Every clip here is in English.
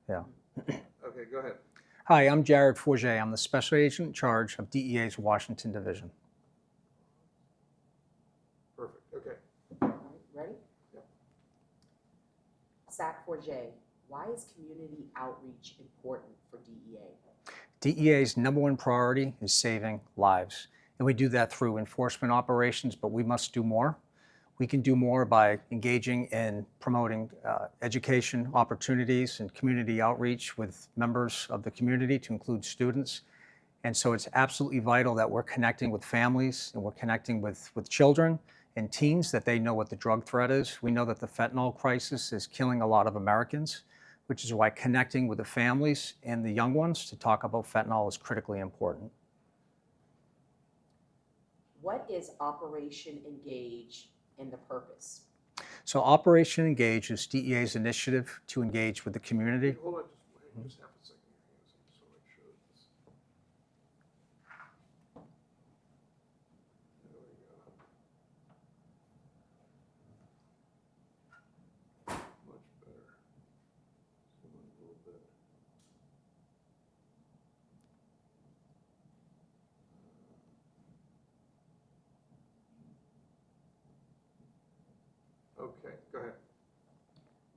Yeah. Okay, go ahead. Hi, I'm Jared Forget. I'm the Special Agent in charge of DEA's Washington Division. Perfect. Okay. All right, ready? Yep. SAC 4J, why is community outreach important for DEA? DEA's #1 priority is saving lives. And we do that through enforcement operations, but we must do more. We can do more by engaging in promoting education opportunities and community outreach with members of the community, to include students. And so it's absolutely vital that we're connecting with families and we're connecting with children and teens, that they know what the drug threat is. We know that the fentanyl crisis is killing a lot of Americans, which is why connecting with the families and the young ones to talk about fentanyl is critically important. What is Operation Engage and the purpose? So Operation Engage is DEA's initiative to engage with the community. Hold on, just half a second here. Just want to make sure this. There we go. Much better. Zoom in a little bit. Okay, go ahead.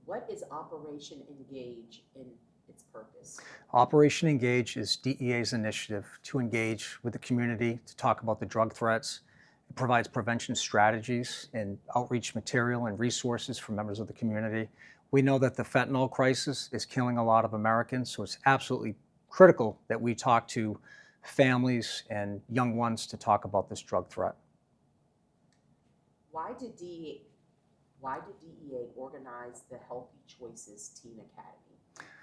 What is Operation Engage and its purpose? Operation Engage is DEA's initiative to engage with the community to talk about the drug threats. It provides prevention strategies and outreach material and resources for members of the community. We know that the fentanyl crisis is killing a lot of Americans, so it's absolutely critical that we talk to families and young ones to talk about this drug threat. Why did DEA organize the Healthy Choices Teen Academy?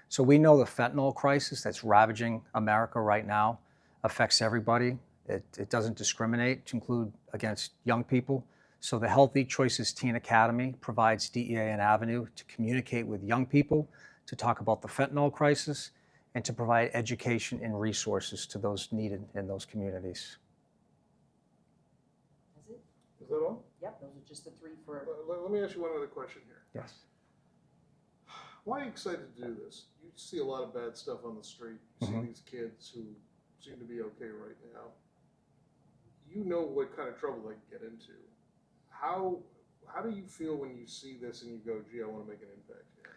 So we know the fentanyl crisis that's ravaging America right now affects everybody. It doesn't discriminate, to include against young people. So the Healthy Choices Teen Academy provides DEA an avenue to communicate with young people, to talk about the fentanyl crisis, and to provide education and resources to those needed in those communities. Is it? Is that all? Yep, those are just the three for. Let me ask you one other question here. Yes. Why are you excited to do this? You see a lot of bad stuff on the street. You see these kids who seem to be okay right now. You know what kind of trouble they can get into. How do you feel when you see this and you go, gee, I want to make an impact here?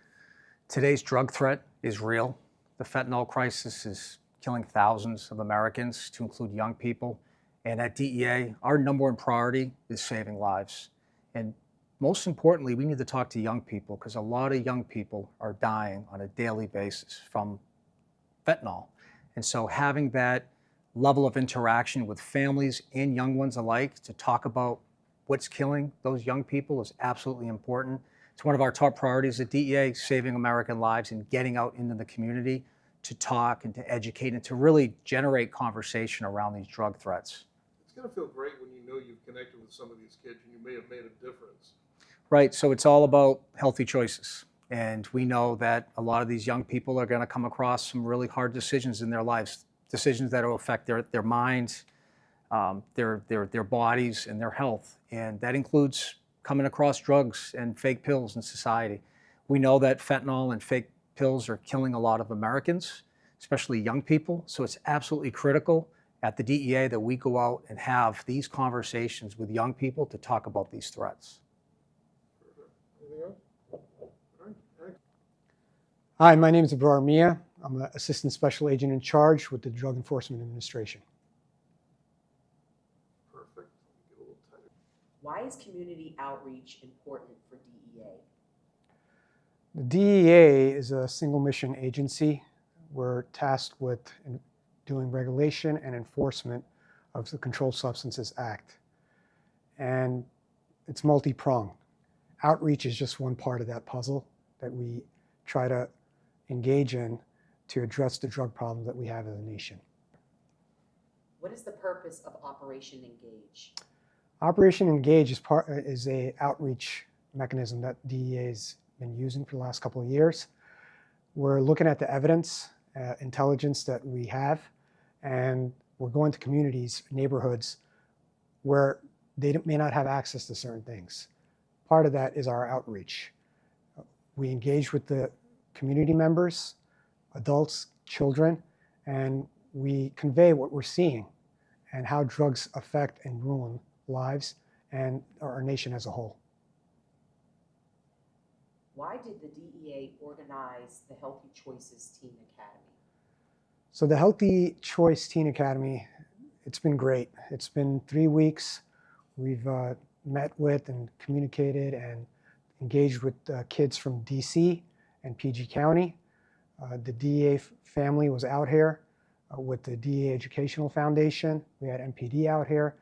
Today's drug threat is real. The fentanyl crisis is killing thousands of Americans, to include young people. And at DEA, our #1 priority is saving lives. And most importantly, we need to talk to young people, because a lot of young people are dying on a daily basis from fentanyl. And so having that level of interaction with families and young ones alike to talk about what's killing those young people is absolutely important. It's one of our top priorities at DEA, saving American lives and getting out into the community to talk and to educate and to really generate conversation around these drug threats. It's going to feel great when you know you've connected with some of these kids and you may have made a difference. Right, so it's all about healthy choices. And we know that a lot of these young people are going to come across some really hard decisions in their lives, decisions that will affect their minds, their bodies, and their health. And that includes coming across drugs and fake pills in society. We know that fentanyl and fake pills are killing a lot of Americans, especially young people. So it's absolutely critical at the DEA that we go out and have these conversations with young people to talk about these threats. Anything else? All right. Thanks. Hi, my name is Abrar Mia. I'm an Assistant Special Agent in charge with the Drug Enforcement Administration. Perfect. Let me get a little tighter. Why is community outreach important for DEA? The DEA is a single mission agency. We're tasked with doing regulation and enforcement of the Controlled Substances Act. And it's multi-pronged. Outreach is just one part of that puzzle that we try to engage in to address the drug problem that we have as a nation. What is the purpose of Operation Engage? Operation Engage is a outreach mechanism that DEA has been using for the last couple of years. We're looking at the evidence, intelligence that we have, and we're going to communities, neighborhoods, where they may not have access to certain things. Part of that is our outreach. We engage with the community members adults, children, and we convey what we're seeing and how drugs affect and ruin lives and our nation as a whole. Why did the DEA organize the Healthy Choices Teen Academy? So the Healthy Choice Teen Academy, it's been great. It's been 3 weeks. We've met with and communicated and engaged with kids from DC and PG County. The DEA family was out here with the DEA Educational Foundation. We had MPD out here.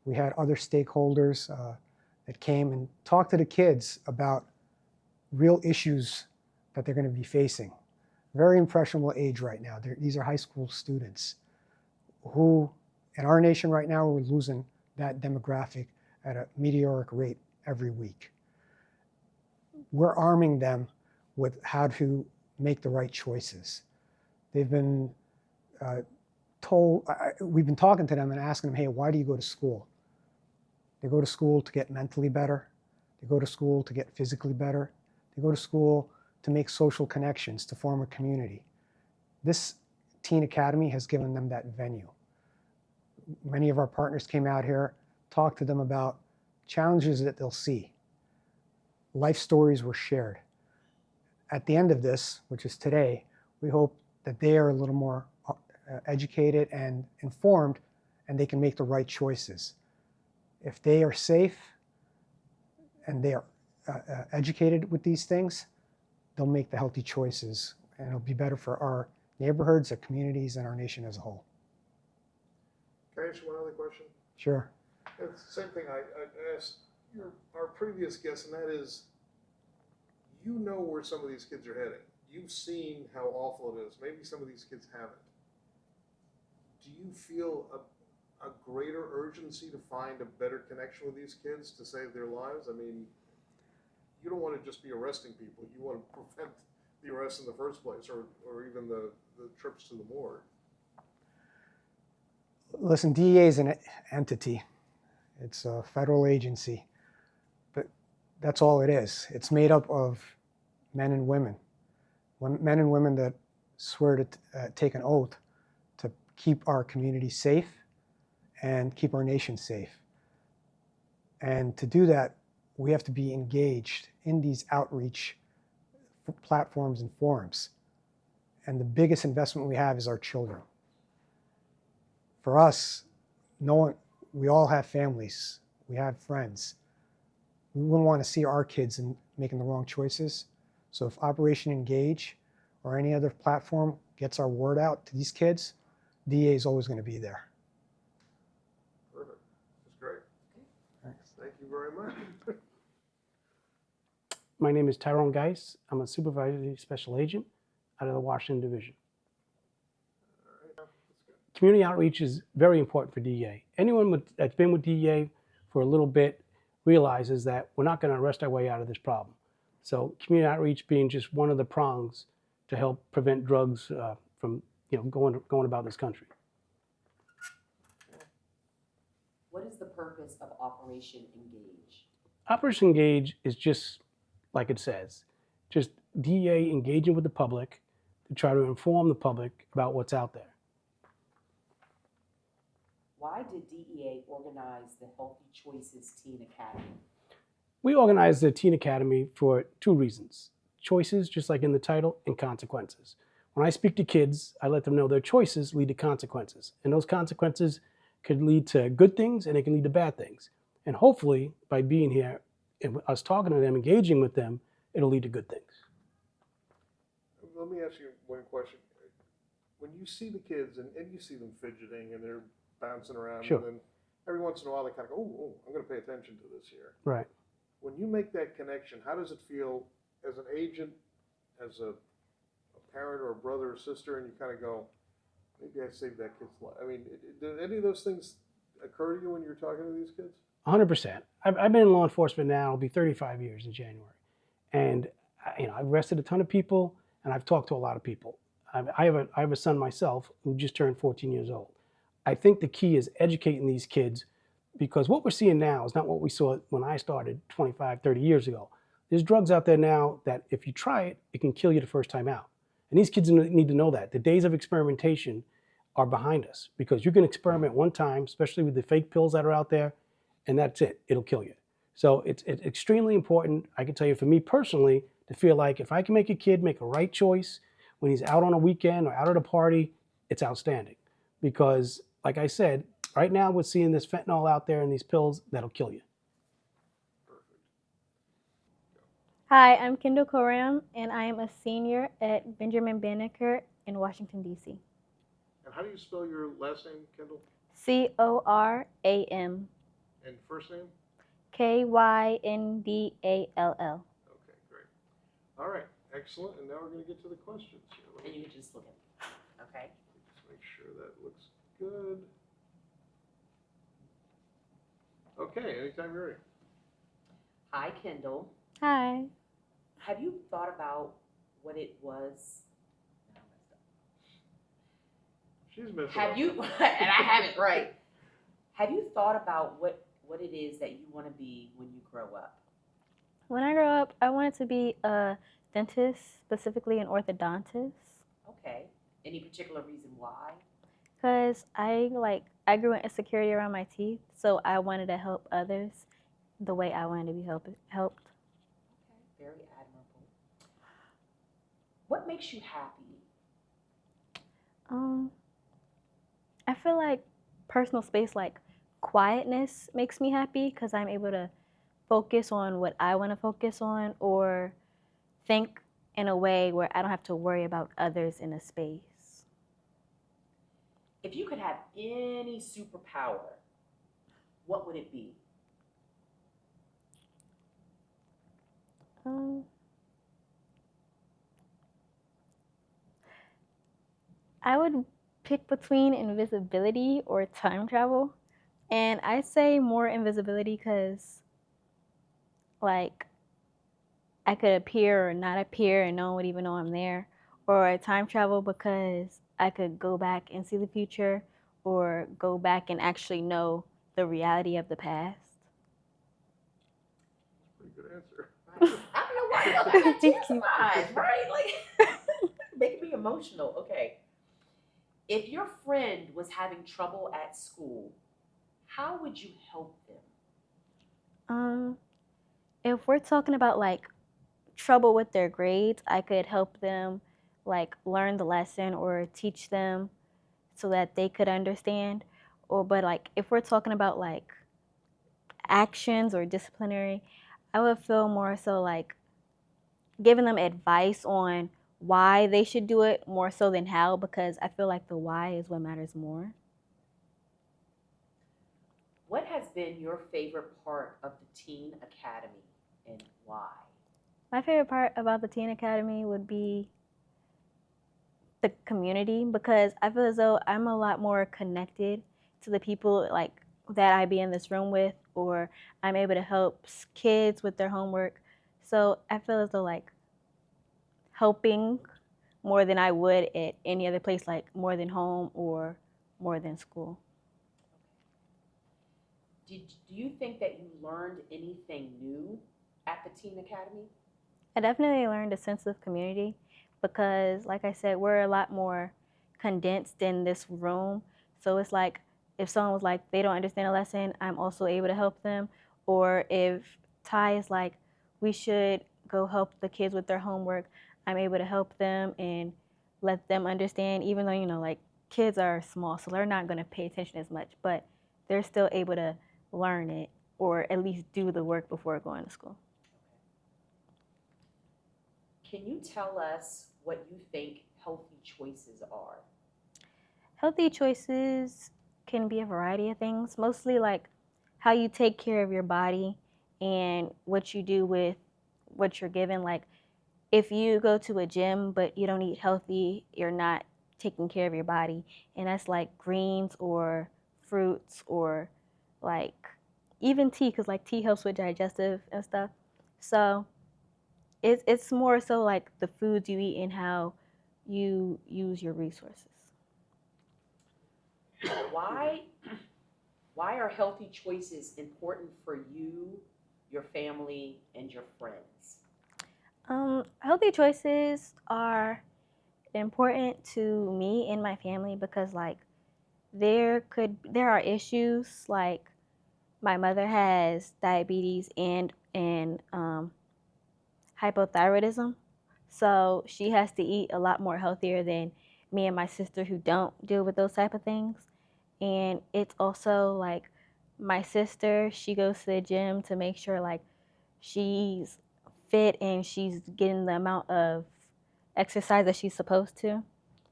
We had other stakeholders that came and talked to the kids about real issues that they're going to be facing. Very impressionable age right now. These are high school students who, in our nation right now, we're losing that demographic at a meteoric rate every week. We're arming them with how to make the right choices. They've been told, we've been talking to them and asking them, hey, why do you go to school? They go to school to get mentally better. They go to school to get physically better. They go to school to make social connections, to form a community. This Teen Academy has given them that venue. Many of our partners came out here, talked to them about challenges that they'll see. Life stories were shared. At the end of this, which is today, we hope that they are a little more educated and informed, and they can make the right choices. If they are safe and they are educated with these things, they'll make the healthy choices, and it'll be better for our neighborhoods, our communities, and our nation as a whole. Can I ask you one other question? Sure. It's the same thing I asked our previous guest, and that is, you know where some of these kids are heading. You've seen how awful it is. Maybe some of these kids haven't. Do you feel a greater urgency to find a better connection with these kids to save their lives? I mean, you don't want to just be arresting people. You want to prevent the arrest in the first place, or even the trips to the morgue. Listen, DEA is an entity. It's a federal agency, but that's all it is. It's made up of men and women. Men and women that swear to take an oath to keep our community safe and keep our nation safe. And to do that, we have to be engaged in these outreach platforms and forums. And the biggest investment we have is our children. For us, we all have families, we have friends. We wouldn't want to see our kids making the wrong choices. So if Operation Engage or any other platform gets our word out to these kids, DEA is always going to be there. Perfect. That's great. Thanks. Thank you very much. My name is Tyrone Geis. I'm a supervisory special agent out of the Washington Division. Community outreach is very important for DEA. Anyone that's been with DEA for a little bit realizes that we're not going to arrest our way out of this problem. So community outreach being just one of the prongs to help prevent drugs from going about this country. What is the purpose of Operation Engage? Operation Engage is just like it says, just DEA engaging with the public to try to inform the public about what's out there. Why did DEA organize the Healthy Choices Teen Academy? We organized the Teen Academy for 2 reasons. Choices, just like in the title, and consequences. When I speak to kids, I let them know their choices lead to consequences. And those consequences could lead to good things and it can lead to bad things. And hopefully, by being here and us talking to them, engaging with them, it'll lead to good things. Let me ask you one question. When you see the kids and you see them fidgeting and they're bouncing around, Sure. and then every once in a while they kind of go, oh, I'm going to pay attention to this here. Right. When you make that connection, how does it feel as an agent, as a parent or a brother or sister, and you kind of go, maybe I saved that kid's life? I mean, do any of those things occur to you when you're talking to these kids? 100%. I've been in law enforcement now, it'll be 35 years in January. And I've arrested a ton of people and I've talked to a lot of people. I have a son myself who just turned 14 years old. I think the key is educating these kids, because what we're seeing now is not what we saw when I started 25, 30 years ago. There's drugs out there now that if you try it, it can kill you the first time out. And these kids need to know that. The days of experimentation are behind us because you can experiment one time, especially with the fake pills that are out there, and that's it. It'll kill you. So it's extremely important, I can tell you for me personally, to feel like if I can make a kid make a right choice when he's out on a weekend or out at a party, it's outstanding. Because, like I said, right now we're seeing this fentanyl out there and these pills that'll kill you. Hi, I'm Kendall Coram, and I am a senior at Benjamin Banneker in Washington, D.C. And how do you spell your last name, Kendall? Coram, And first name? Kyndall. Okay, great. All right, excellent. And now we're going to get to the questions here. Let And me you can just look at me, okay? just make sure that looks good. Okay, anytime you're ready. Hi, Kendall. Hi. Have you thought about what it was? No, I messed up. She's missing. Have you, and I have it right. Have you thought about what it is that you want to be when you grow up? When I grow up, I wanted to be a dentist, specifically an orthodontist, Okay. Any particular reason why? because I grew an insecurity around my teeth, so I wanted to help others the way I wanted to be helped. Okay. Very admirable. What makes you happy? I feel like personal space, like quietness, makes me happy because I'm able to focus on what I want to focus on or think in a way where I don't have to worry about others in a space. If you could have any superpower, what would it be? I would pick between invisibility or time travel. And I say more invisibility because, like, I could appear or not appear and no one would even know I'm there. Or time travel because I could go back and see the future or go back and actually know the reality of the past. Pretty good answer. Right. I don't know why y'all got Thank tears in you. my eyes, right? Like, making me emotional. Okay. If your friend was having trouble at school, how would you help them? If we're talking about like trouble with their grades, I could help them like learn the lesson or teach them so that they could understand. Or but like if we're talking about like actions or disciplinary, I would feel more so like giving them advice on why they should do it more so than how, because I feel like the why is what matters more. What has been your favorite part of the Teen Academy and why? My favorite part about the Teen Academy would be the community because I feel as though I'm a lot more connected to the people like that I be in this room with, or I'm able to help kids with their homework. So I feel as though like helping more than I would at any other place, like more than home or more than school. Do you think that you learned anything new at the Teen Academy? I definitely learned a sense of community because, like I said, we're a lot more condensed in this room. So it's like if someone was like, they don't understand a lesson, I'm also able to help them. Or if Ty is like, we should go help the kids with their homework, I'm able to help them and let them understand, even though, like kids are small, so they're not going to pay attention as much, but they're still able to learn it or at least do the work before going to school. Can you tell us what you think healthy choices are? Healthy choices can be a variety of things, mostly like how you take care of your body and what you do with what you're given. Like if you go to a gym but you don't eat healthy, you're not taking care of your body. And that's like greens or fruits or like even tea, because like tea helps with digestive and stuff. So it's more so like the foods you eat and how you use your resources. Why are healthy choices important for you, your family, and your friends? Healthy choices are important to me and my family because like there are issues like my mother has diabetes and hypothyroidism, so she has to eat a lot more healthier than me and my sister who don't deal with those type of things. And it's also like my sister, she goes to the gym to make sure like she's fit and she's getting the amount of exercise that she's supposed to.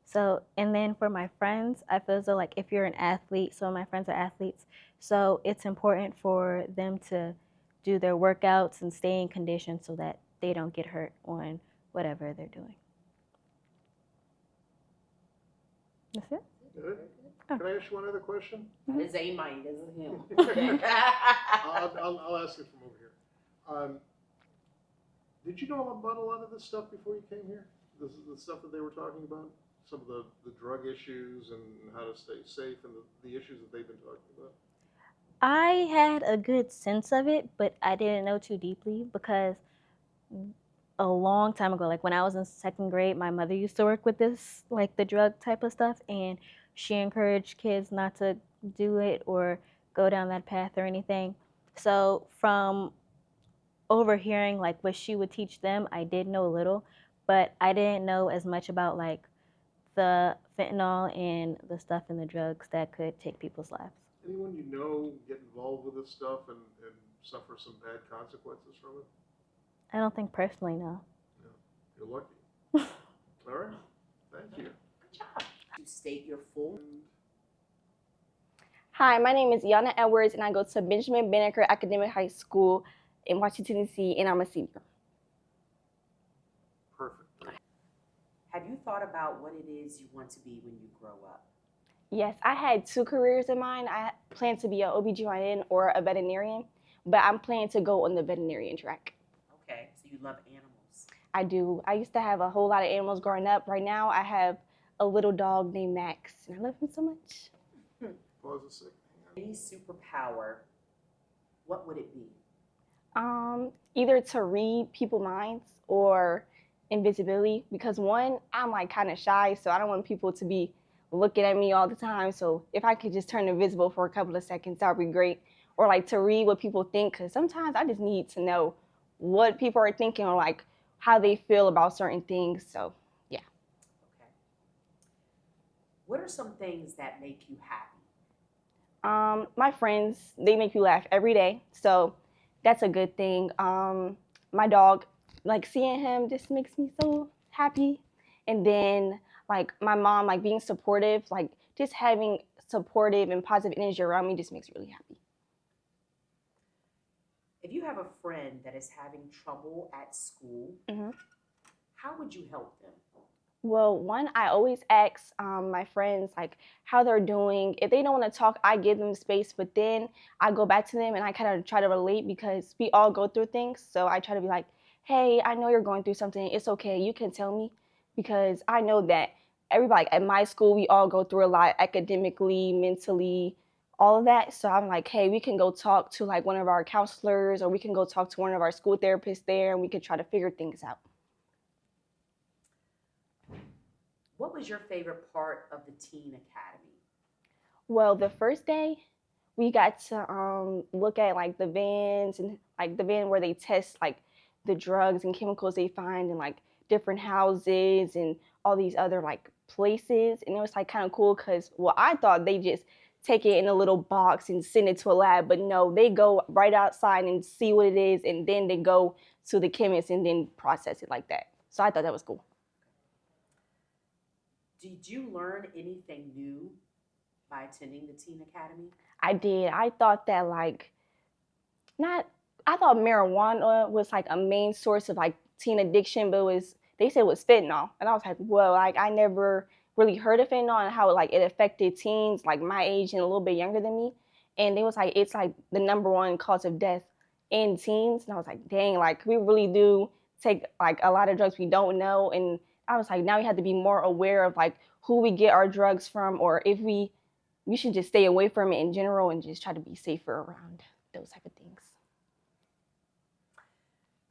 So, and then for my friends, I feel as though like if you're an athlete, so my friends are athletes, so it's important for them to do their workouts and stay in condition so that they don't get hurt on whatever they're doing. That's it? Good. Can I ask you one other question? It's a mind, isn't him. I'll ask it from over here. Did you know about a lot of this stuff before you came here? The stuff that they were talking about? Some of the drug issues and how to stay safe and the issues that they've been talking about? I had a good sense of it, but I didn't know too deeply because a long time ago, like when I was in second grade, my mother used to work with this, like the drug type of stuff, and she encouraged kids not to do it or go down that path or anything. So from overhearing like what she would teach them, I did know a little, but I didn't know as much about like the fentanyl and the stuff in the drugs that could take people's lives. Anyone you know get involved with this stuff and suffer some bad consequences from it? I don't think personally, no. No. You're lucky. All right. Thank you. Good job. You state your full. Hi, my name is Yana Edwards, and I go to Benjamin Banneker Academic High School in Washington, D.C., and I'm a senior. Perfect. Have you thought about what it is you want to be when you grow up? Yes, I had 2 careers in mind. I plan to be an OBGYN or a veterinarian, but I'm planning to go on the veterinarian track. Okay, so you love animals. I do. I used to have a whole lot of animals growing up. Right now, I have a little dog named Max, and I love him so much. Pause a second. Any superpower, what would it be? Either to read people's minds or invisibility, because one, I'm like kind of shy, so I don't want people to be looking at me all the time. So if I could just turn invisible for a couple of seconds, that would be great. Or like to read what people think, because sometimes I just need to know what people are thinking or like how they feel about certain things. So yeah. Okay. What are some things that make you happy? My friends, they make me laugh every day, so that's a good thing. My dog, like seeing him just makes me so happy. And then like my mom, like being supportive, like just having supportive and positive energy around me just makes me really happy. If you have a friend that is having trouble at school, how would you help them? Well, one, I always ask my friends like how they're doing. If they don't want to talk, I give them space, but then I go back to them and I kind of try to relate because we all go through things. So I try to be like, hey, I know you're going through something. It's okay. You can tell me, because I know that everybody like, at my school, we all go through a lot academically, mentally, all of that. So I'm like, hey, we can go talk to like one of our counselors, or we can go talk to one of our school therapists there, and we can try to figure things out. What was your favorite part of the Teen Academy? Well, the first day, we got to look at like the vans and like the van where they test like the drugs and chemicals they find in like different houses and all these other like places. And it was like kind of cool because, well, I thought they just take it in a little box and send it to a lab, but no, they go right outside and see what it is, and then they go to the chemist and then process it like that. So I thought that was cool. Did you learn anything new by attending the Teen Academy? I did. I thought that I thought marijuana was like a main source of like teen addiction, but they said it was fentanyl. And I was like, well, like I never really heard of fentanyl and how it affected teens like my age and a little bit younger than me. And they was like, it's like the #1 cause of death in teens. And I was like, dang, like we really do take like a lot of drugs we don't know. And I was like, now we have to be more aware of like who we get our drugs from, or if we should just stay away from it in general and just try to be safer around those type of things.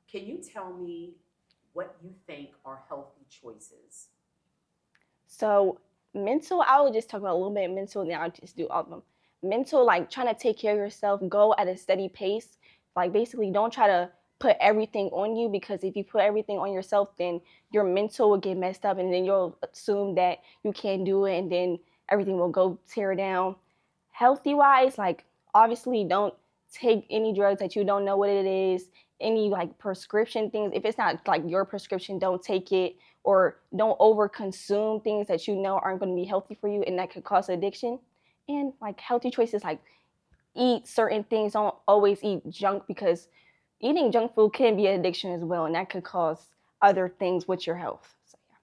Can you tell me what you think are healthy choices? So mental, I will just talk about a little bit of mental, and then I'll just do all of them. Mental, like trying to take care of yourself, go at a steady pace. Like basically don't try to put everything on you, because if you put everything on yourself, then your mental will get messed up, and then you'll assume that you can't do it, and then everything will go tear down. Healthy wise, like obviously don't take any drugs that you don't know what it is, any like prescription things. If it's not like your prescription, don't take it, or don't over consume things that you know aren't going to be healthy for you and that could cause addiction. And like healthy choices, like eat certain things, don't always eat junk, because eating junk food can be an addiction as well, and that could cause other things with your health. So, yeah.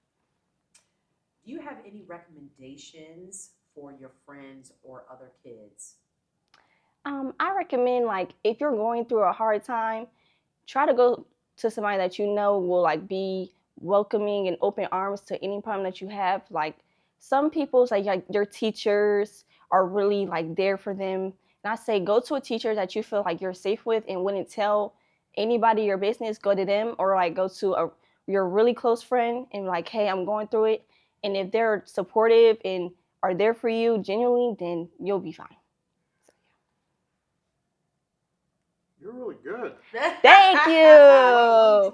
Do you have any recommendations for your friends or other kids? I recommend, like, if you're going through a hard time, try to go to somebody that you know will like be welcoming and open arms to any problem that you have. Like some people's like your teachers are really like there for them. And I say go to a teacher that you feel like you're safe with and wouldn't tell anybody your business. Go to them, or like go to your really close friend and like, hey, I'm going through it. And if they're supportive and are there for you genuinely, then you'll be fine. You're really good. Thank you.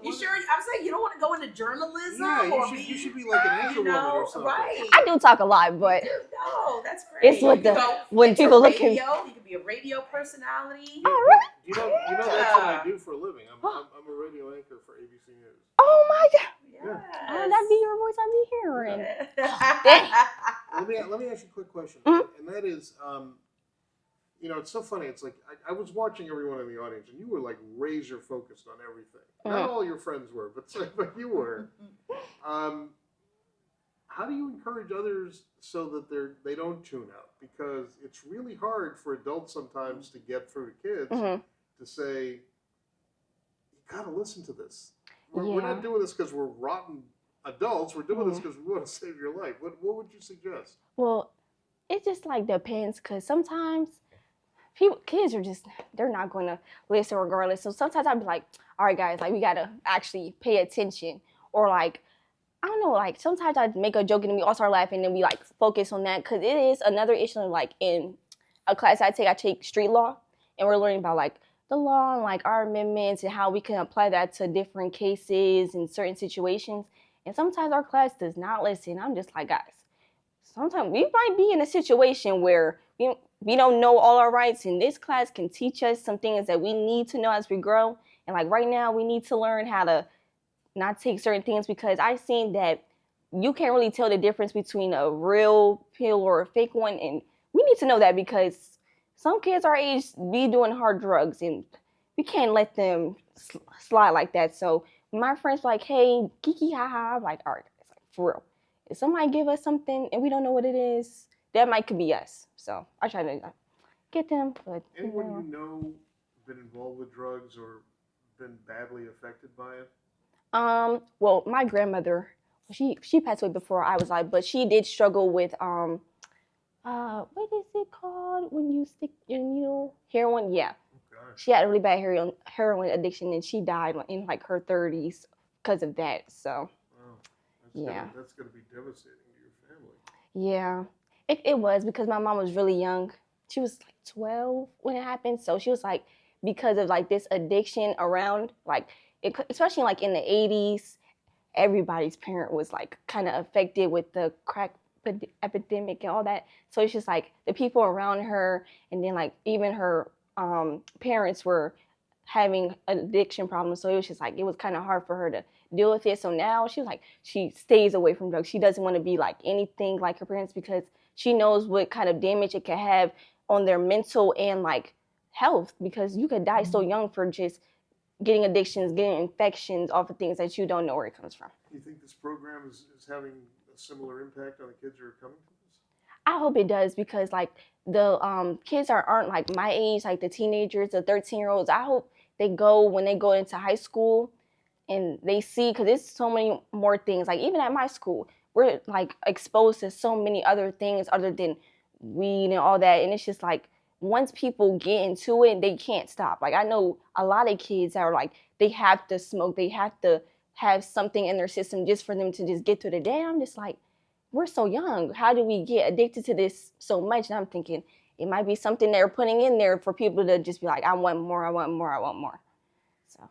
You sure? I was like, you don't want to go into journalism? Yeah, or you should be like an anchor woman or something. Right. I do talk a lot, but No, that's great. it's with You the go when into people look at radio, you could be a radio personality. Oh, really? You know that's what I do for a living. I'm a radio anchor for ABC News. Oh my God. Yes. Oh, that'd be your voice I'd be hearing. Let me ask you a quick question, Mhm. and that is, it's so funny. It's like I was watching everyone in the audience, and you were like razor focused on everything. Not all your friends were, but you were. How do you encourage others so that they don't tune out? Because it's really hard for adults sometimes to get through to kids to say, you gotta listen to this. We're not doing this because we're rotten adults. We're doing this because we want to save your life. What would you suggest? Well, it just like depends, because sometimes kids are just, they're not going to listen regardless. So sometimes I'd be like, all right, guys, like we got to actually pay attention. Or like, I don't know, like sometimes I'd make a joke and we all start laughing and we like focus on that, because it is another issue. Like in a class I take street law, and we're learning about like the law and like our amendments and how we can apply that to different cases and certain situations. And sometimes our class does not listen. I'm just like, guys, sometimes we might be in a situation where we don't know all our rights, and this class can teach us some things that we need to know as we grow. And like right now, we need to learn how to not take certain things, because I've seen that you can't really tell the difference between a real pill or a fake one. And we need to know that, because some kids our age be doing hard drugs, and we can't let them slide like that. So my friends like, hey, kiki haha, I'm like, all right, guys, like, for real. If somebody give us something and we don't know what it is, that might could be us. So I try to get them. But Anyone you know been involved with drugs or been badly affected by it? Well, my grandmother, she passed away before I was alive, but she did struggle with what is it called when you stick your needle? Heroin, yeah. She had a really bad heroin addiction, and she died in like her 30s because of that. So, That's gonna be devastating to your family. Yeah, it was, because my mom was really young. She was like 12 when it happened. So she was like, because of like this addiction around, like especially like in the 80s, everybody's parent was like kind of affected with the crack epidemic and all that. So it's just like the people around her, and then like even her parents were having addiction problems. So it was just like, it was kind of hard for her to deal with it. So now she stays away from drugs. She doesn't want to be like anything like her parents, because she knows what kind of damage it could have on their mental and like health, because you could die so young for just getting addictions, getting infections off of things that you don't know where it comes from. Do you think this program is having a similar impact on the kids who are coming to this? I hope it does, because like the kids aren't like my age, like the teenagers, the 13-year-olds. I hope they go, when they go into high school, and they see, because there's so many more things. Like even at my school, we're like exposed to so many other things other than weed and all that. And it's just like, once people get into it, they can't stop. Like I know a lot of kids that are like, they have to smoke, they have to have something in their system just for them to just get through the day. I'm just like, we're so young. How do we get addicted to this so much? And I'm thinking it might be something they're putting in there for people to just be like, I want more, I want more, I want more. So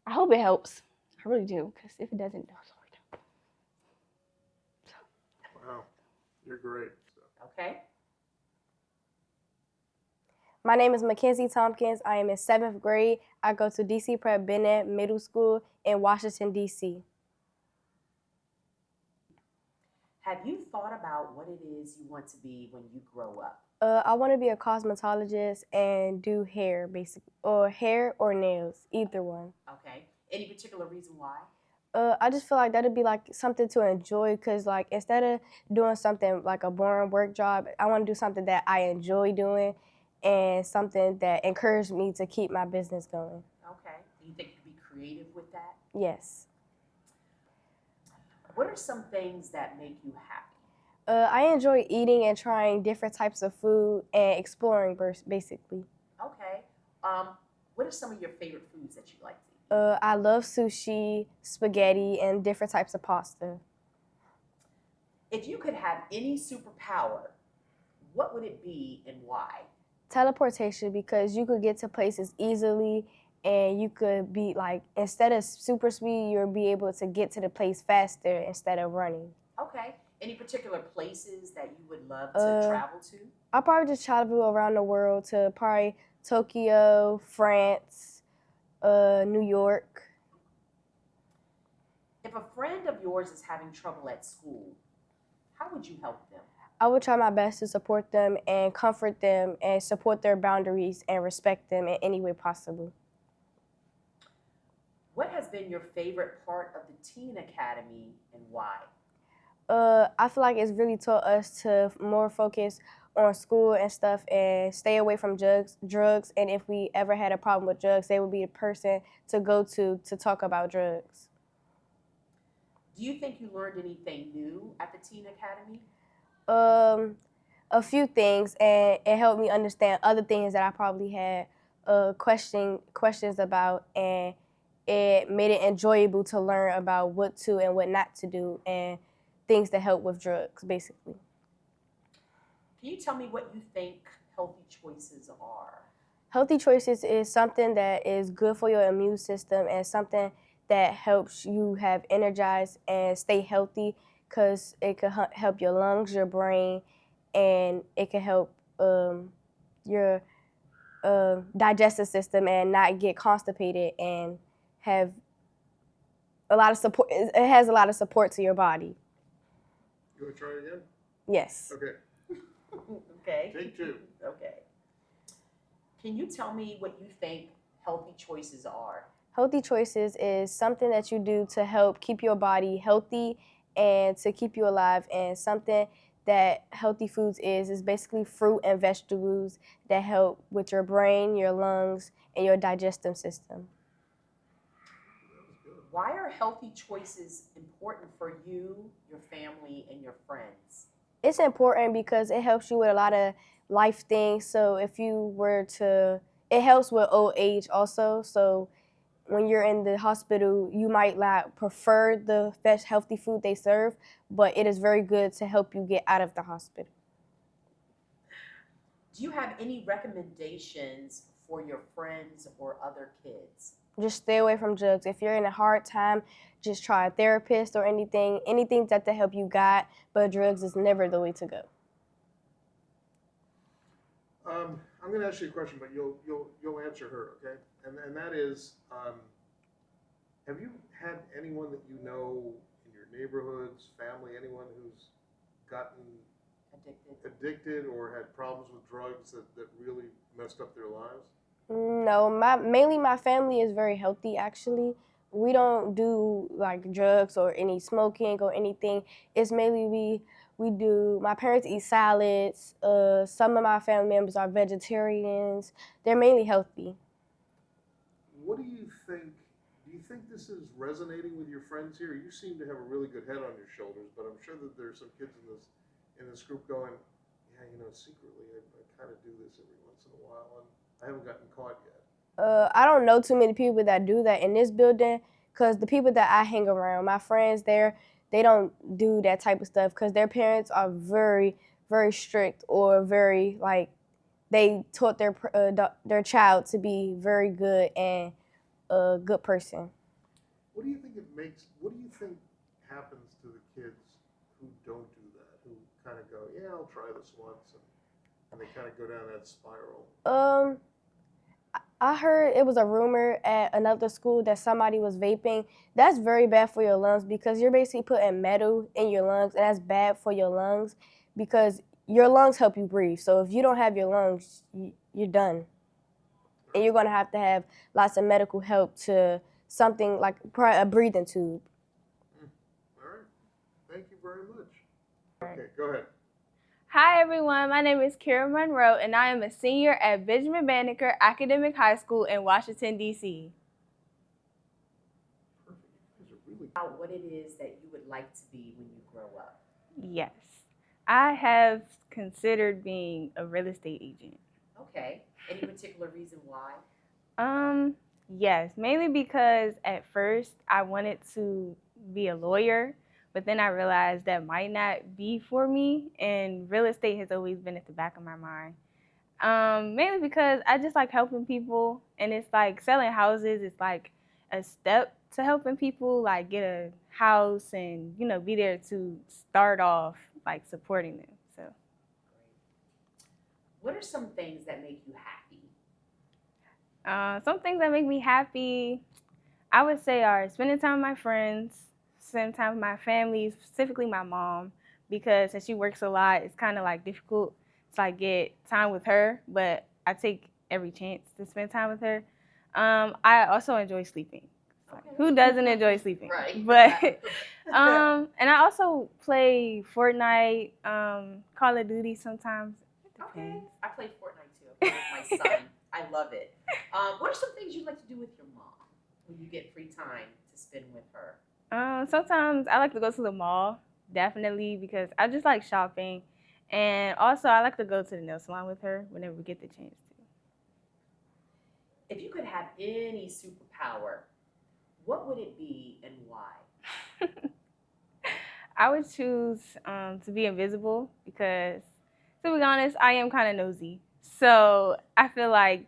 I hope it helps. I really do, because if it doesn't, Lord. Wow, you're great. So. Okay. My name is Mackenzie Tompkins. I am in 7th grade. I go to DC Prep Bennett Middle School in Washington, D.C. Have you thought about what it is you want to be when you grow up? I want to be a cosmetologist and do hair, basically, or hair or nails, either one. Okay. Any particular reason why? I just feel like that'd be like something to enjoy, because like instead of doing something like a boring work job, I want to do something that I enjoy doing and something that encouraged me to keep my business going. Okay. Do you think you could be creative with that? Yes. What are some things that make you happy? I enjoy eating and trying different types of food and exploring, basically. Okay. What are some of your favorite foods that you like to eat? I love sushi, spaghetti, and different types of pasta. If you could have any superpower, what would it be and why? Teleportation, because you could get to places easily, and you could be like, instead of super speed, you'll be able to get to the place faster instead of running. Okay. Any particular places that you would love to travel to? I'll probably just travel around the world to probably Tokyo, France, New York. If a friend of yours is having trouble at school, how would you help them? I would try my best to support them and comfort them and support their boundaries and respect them in any way possible. What has been your favorite part of the Teen Academy and why? I feel like it's really taught us to more focus on school and stuff and stay away from drugs. And if we ever had a problem with drugs, they would be the person to go to talk about drugs. Do you think you learned anything new at the Teen Academy? A few things, and it helped me understand other things that I probably had questions about, and it made it enjoyable to learn about what to and what not to do and things that help with drugs, basically. Can you tell me what you think healthy choices are? Healthy choices is something that is good for your immune system and something that helps you have energized and stay healthy, because it could help your lungs, your brain, and it can help your digestive system and not get constipated and have a lot of support. It has a lot of support to your body. You want to try it again? Yes. Okay. Okay. Take two. Okay. Can you tell me what you think healthy choices are? Healthy choices is something that you do to help keep your body healthy and to keep you alive, and something that healthy foods is basically fruit and vegetables that help with your brain, your lungs, and your digestive system. Why are healthy choices important for you, your family, and your friends? It's important because it helps you with a lot of life things. So if you were to, it helps with old age also. So when you're in the hospital, you might not prefer the best healthy food they serve, but it is very good to help you get out of the hospital. Do you have any recommendations for your friends or other kids? Just stay away from drugs. If you're in a hard time, just try a therapist or anything that to help you guide, but drugs is never the way to go. I'm going to ask you a question, but you'll answer her, okay? And that is, have you had anyone that you know in your neighborhoods, family, anyone who's gotten addicted or had problems with drugs that really messed up their lives? No, mainly my family is very healthy, actually. We don't do like drugs or any smoking or anything. It's mainly we do, my parents eat salads. Some of my family members are vegetarians. They're mainly healthy. What do you think? Do you think this is resonating with your friends here? You seem to have a really good head on your shoulders, but I'm sure that there's some kids in this group going, yeah, you know, secretly I kind of do this every once in a while, and I haven't gotten caught yet. I don't know too many people that do that in this building, because the people that I hang around, my friends there, they don't do that type of stuff because their parents are very, very strict or very like they taught their child to be very good and a good person. What do you think what do you think happens to the kids who don't do that, who kind of go, yeah, I'll try this once, and they kind of go down that spiral? I heard it was a rumor at another school that somebody was vaping. That's very bad for your lungs because you're basically putting metal in your lungs, and that's bad for your lungs because your lungs help you breathe. So if you don't have your lungs, you're done. And you're going to have lots of medical help to something like a breathing tube. All right. Thank you very much. Okay, go ahead. Hi everyone, my name is Kira Monroe and I am a senior at Benjamin Banneker Academic High School in Washington, D.C. Perfect. You guys are really About what it is that you would like to be when you grow up. Yes, I have considered being a real estate agent. Okay. Any particular reason why? Yes, mainly because at first I wanted to be a lawyer, but then I realized that might not be for me, and real estate has always been at the back of my mind. Mainly because I just like helping people, and it's like selling houses is like a step to helping people like get a house and, you know, be there to start off like supporting them. So What are some things that make you happy? some things that make me happy, I would say, are spending time with my friends, spending time with my family, specifically my mom, because since she works a lot, it's kind of like difficult to like get time with her, but I take every chance to spend time with her. I also enjoy sleeping. Like, Okay. who doesn't enjoy sleeping? Right. But and I also play Fortnite, Call of Duty sometimes. It Okay. depends. I play Fortnite too. I play with my son. I love it. What are some things you like to do with your mom when you get free time to spend with her? Sometimes I like to go to the mall, definitely, because I just like shopping. And also, I like to go to the nail salon with her whenever we get the chance to. If you could have any superpower, what would it be and why? I would choose to be invisible because, to be honest, I am kind of nosy. So I feel like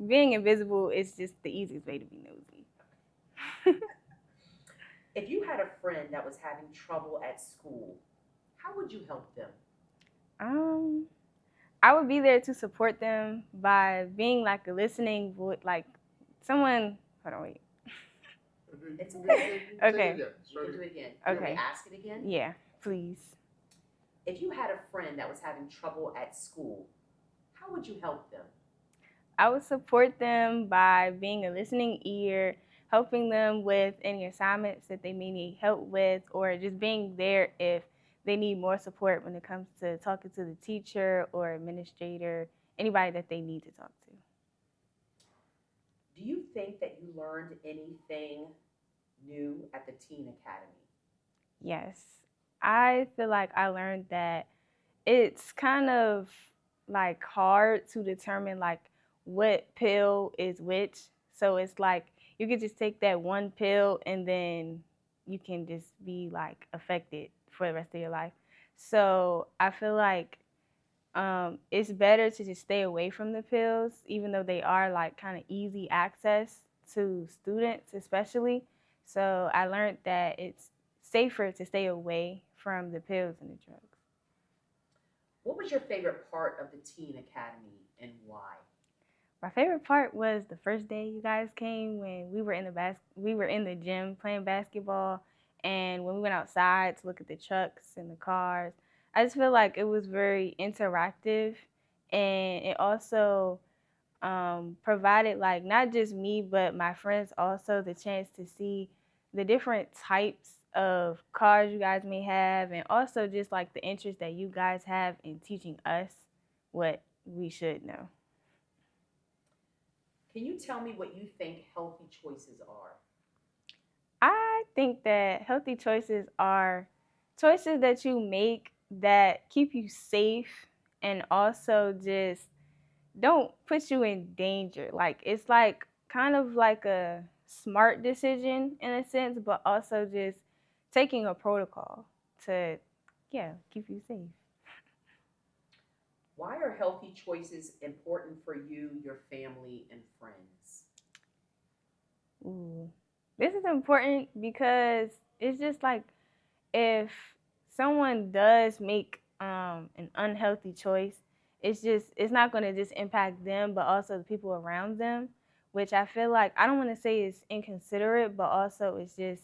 being invisible is just the easiest way to be nosy. If you had a friend that was having trouble at school, how would you help them? I would be there to support them by being like a listening voice, like someone. Hold on, wait. It's okay. Okay. You can do it again. Okay. You want me to ask it again? Yeah, please. If you had a friend that was having trouble at school, how would you help them? I would support them by being a listening ear, helping them with any assignments that they may need help with, or just being there if they need more support when it comes to talking to the teacher or administrator, anybody that they need to talk to. Do you think that you learned anything new at the Teen Academy? Yes. I feel like I learned that it's kind of like hard to determine like what pill is which. So it's like you could just take that one pill and then you can just be like affected for the rest of your life. So I feel like it's better to just stay away from the pills, even though they are like kind of easy access to students especially. So I learned that it's safer to stay away from the pills and the drugs. What was your favorite part of the Teen Academy and why? My favorite part was the first day you guys came when we were in the gym playing basketball, and when we went outside to look at the trucks and the cars. I just feel like it was very interactive, and it also provided like not just me but my friends also the chance to see the different types of cars you guys may have, and also just like the interest that you guys have in teaching us what we should know. Can you tell me what you think healthy choices are? I think that healthy choices are choices that you make that keep you safe and also just don't put you in danger. Like it's like kind of like a smart decision in a sense, but also just taking a protocol to, yeah, keep you safe. Why are healthy choices important for you, your family, and friends? Ooh. This is important because it's just like if someone does make an unhealthy choice, it's not going to just impact them, but also the people around them, which I feel like I don't want to say is inconsiderate, but also it's just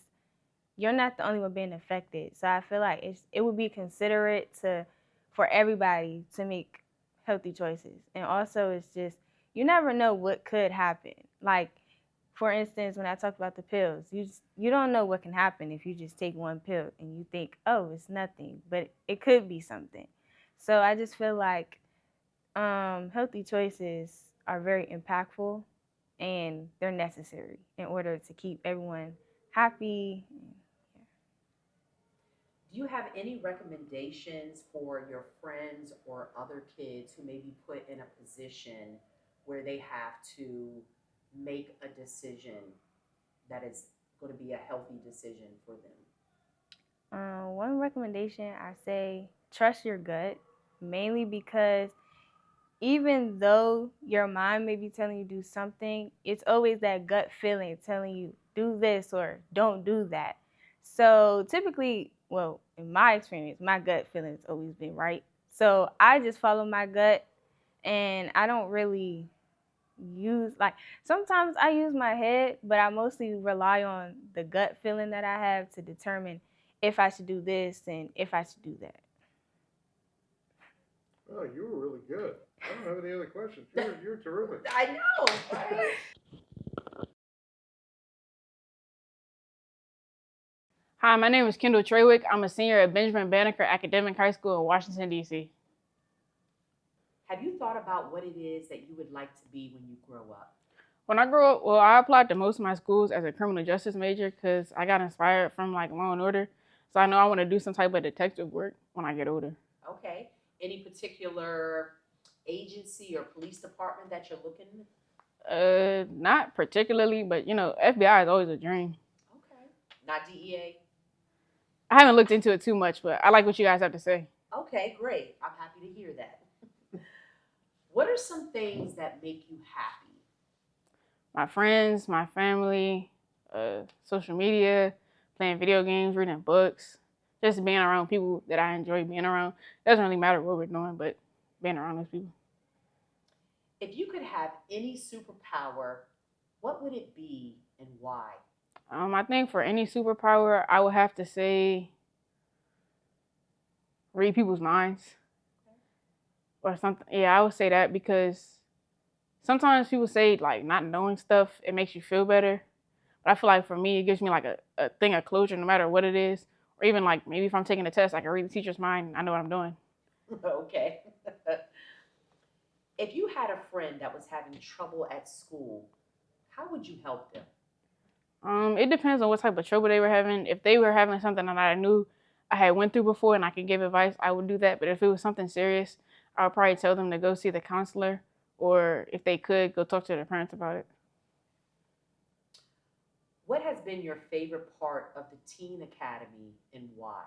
you're not the only one being affected. So I feel like it would be considerate for everybody to make healthy choices, and also it's just you never know what could happen. Like, for instance, when I talk about the pills, you don't know what can happen if you just take one pill and you think, oh, it's nothing, but it could be something. So I just feel like healthy choices are very impactful and they're necessary in order to keep everyone happy. Do you have any recommendations for your friends or other kids who may be put in a position where they have to make a decision that is going to be a healthy decision for them? One recommendation, I say trust your gut, mainly because even though your mind may be telling you to do something, it's always that gut feeling telling you do this or don't do that. So typically, well, in my experience, my gut feeling has always been right. So I just follow my gut, and I don't really use, like, sometimes I use my head, but I mostly rely on the gut feeling that I have to determine if I should do this and if I should do that. Oh, you were really good. I don't have any other questions. You're terrific. I know, right? Hi, my name is Kendall Treywick. I'm a senior at Benjamin Banneker Academic High School in Washington, D.C. Have you thought about what it is that you would like to be when you grow up? When I grew up, well, I applied to most of my schools as a criminal justice major because I got inspired from like Law and Order. So I know I want to do some type of detective work when I get older. Okay. Any particular agency or police department that you're looking at? Not particularly, but you know, FBI is always a dream. Okay. Not DEA? I haven't looked into it too much, but I like what you guys have to say. Okay, great. I'm happy to hear that. What are some things that make you happy? My friends, my family, social media, playing video games, reading books, just being around people that I enjoy being around. Doesn't really matter what we're doing, but being around those people. If you could have any superpower, what would it be and why? I think for any superpower, I would have to say read people's minds or something. Yeah, I would say that because sometimes people say like not knowing stuff, it makes you feel better. But I feel like for me, it gives me like a thing of closure no matter what it is. Or even like maybe if I'm taking a test, I can read the teacher's mind and I know what I'm doing. Okay. If you had a friend that was having trouble at school, how would you help them? It depends on what type of trouble they were having. If they were having something that I knew I had went through before and I could give advice, I would do that. But if it was something serious, I would probably tell them to go see the counselor, or if they could, go talk to their parents about it. What has been your favorite part of the Teen Academy and why?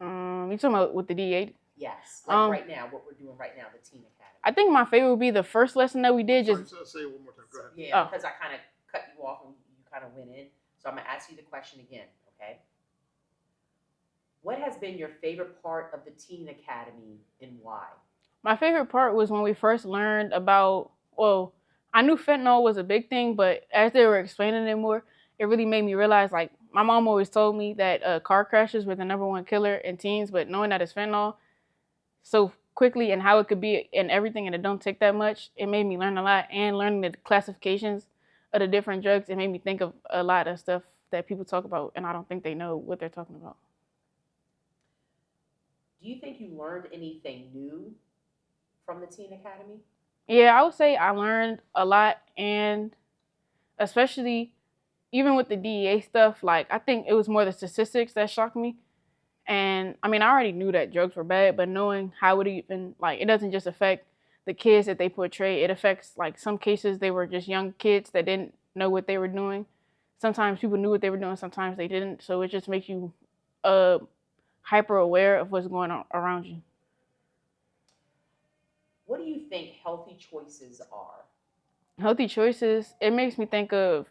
You talking about with the DEA? Yes, like right now, what we're doing right now, the Teen Academy. I think my favorite would be the first lesson that we did. Sorry, say it one more time. Go ahead. Yeah, because I kind of cut you off and you kind of went in. So I'm going to ask you the question again, okay? What has been your favorite part of the Teen Academy and why? My favorite part was when we first learned about, well, I knew fentanyl was a big thing, but as they were explaining it more, it really made me realize, like, my mom always told me that car crashes were the #1 killer in teens, but knowing that it's fentanyl so quickly and how it could be in everything and it don't take that much, it made me learn a lot. And learning the classifications of the different drugs, it made me think of a lot of stuff that people talk about and I don't think they know what they're talking about. Do you think you learned anything new from the Teen Academy? Yeah, I would say I learned a lot, and especially even with the DEA stuff, like I think it was more the statistics that shocked me. And I mean, I already knew that drugs were bad, but knowing how it even, like, it doesn't just affect the kids that they portray, it affects, like, some cases they were just young kids that didn't know what they were doing. sometimes people knew what they were doing, sometimes they didn't. So it just makes you hyper aware of what's going on around you. What do you think healthy choices are? Healthy choices, it makes me think of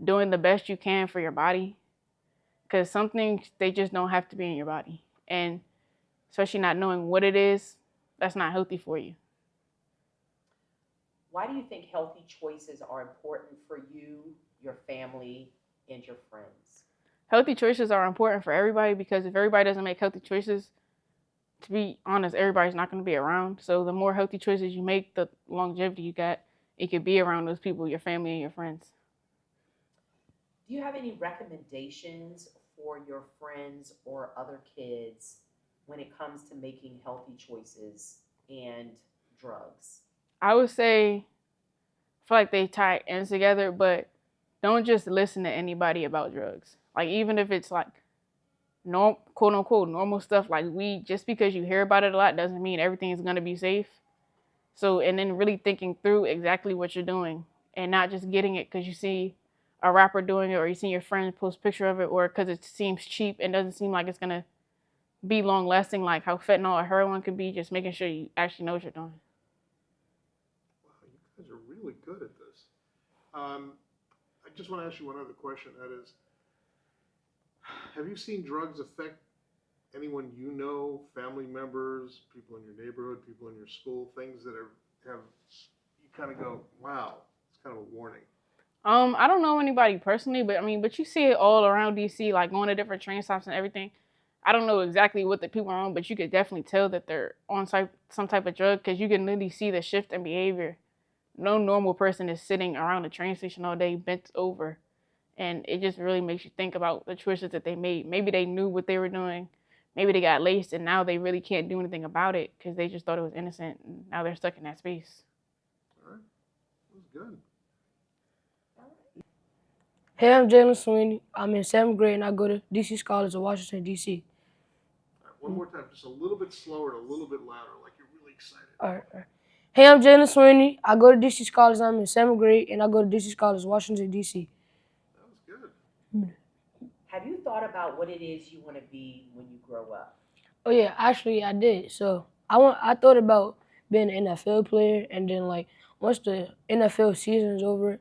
doing the best you can for your body. Because some things, they just don't have to be in your body. And especially not knowing what it is, that's not healthy for you. Why do you think healthy choices are important for you, your family, and your friends? Healthy choices are important for everybody because if everybody doesn't make healthy choices, to be honest, everybody's not going to be around. So the more healthy choices you make, the longevity you got, it could be around those people, your family and your friends. Do you have any recommendations for your friends or other kids when it comes to making healthy choices and drugs? I would say, I feel like they tie ends together, but don't just listen to anybody about drugs. Like even if it's like quote unquote normal stuff like weed, just because you hear about it a lot doesn't mean everything is going to be safe. So, and then really thinking through exactly what you're doing and not just getting it because you see a rapper doing it or you see your friend post a picture of it or because it seems cheap and doesn't seem like it's going to be long lasting like how fentanyl or heroin could be, just making sure you actually know what you're doing. Wow, you guys are really good at this. I just want to ask you one other question. That is, have you seen drugs affect anyone you know, family members, people in your neighborhood, people in your school, things that have you kind of go, wow, it's kind of a warning. I don't know anybody personally, but you see it all around DC, like going to different train stops and everything. I don't know exactly what the people are on, but you could definitely tell that they're on some type of drug because you can literally see the shift in behavior. No normal person is sitting around a train station all day bent over, and it just really makes you think about the choices that they made. Maybe they knew what they were doing. Maybe they got laced and now they really can't do anything about it because they just thought it was innocent and now they're stuck in that space. All right, that was good. Hey, I'm Jalen Sweeney. I'm in 7th grade and I go to DC College of Washington, D.C. All right, one more time, just a little bit slower and a little bit louder, like you're really excited. All right. Hey, I'm Jalen Sweeney. I go to DC College. I'm in 7th grade and I go to DC College of Washington, D.C. That was good. Have you thought about what it is you want to be when you grow up? Oh yeah, actually I did. So I thought about being an NFL player, and then like once the NFL season's over,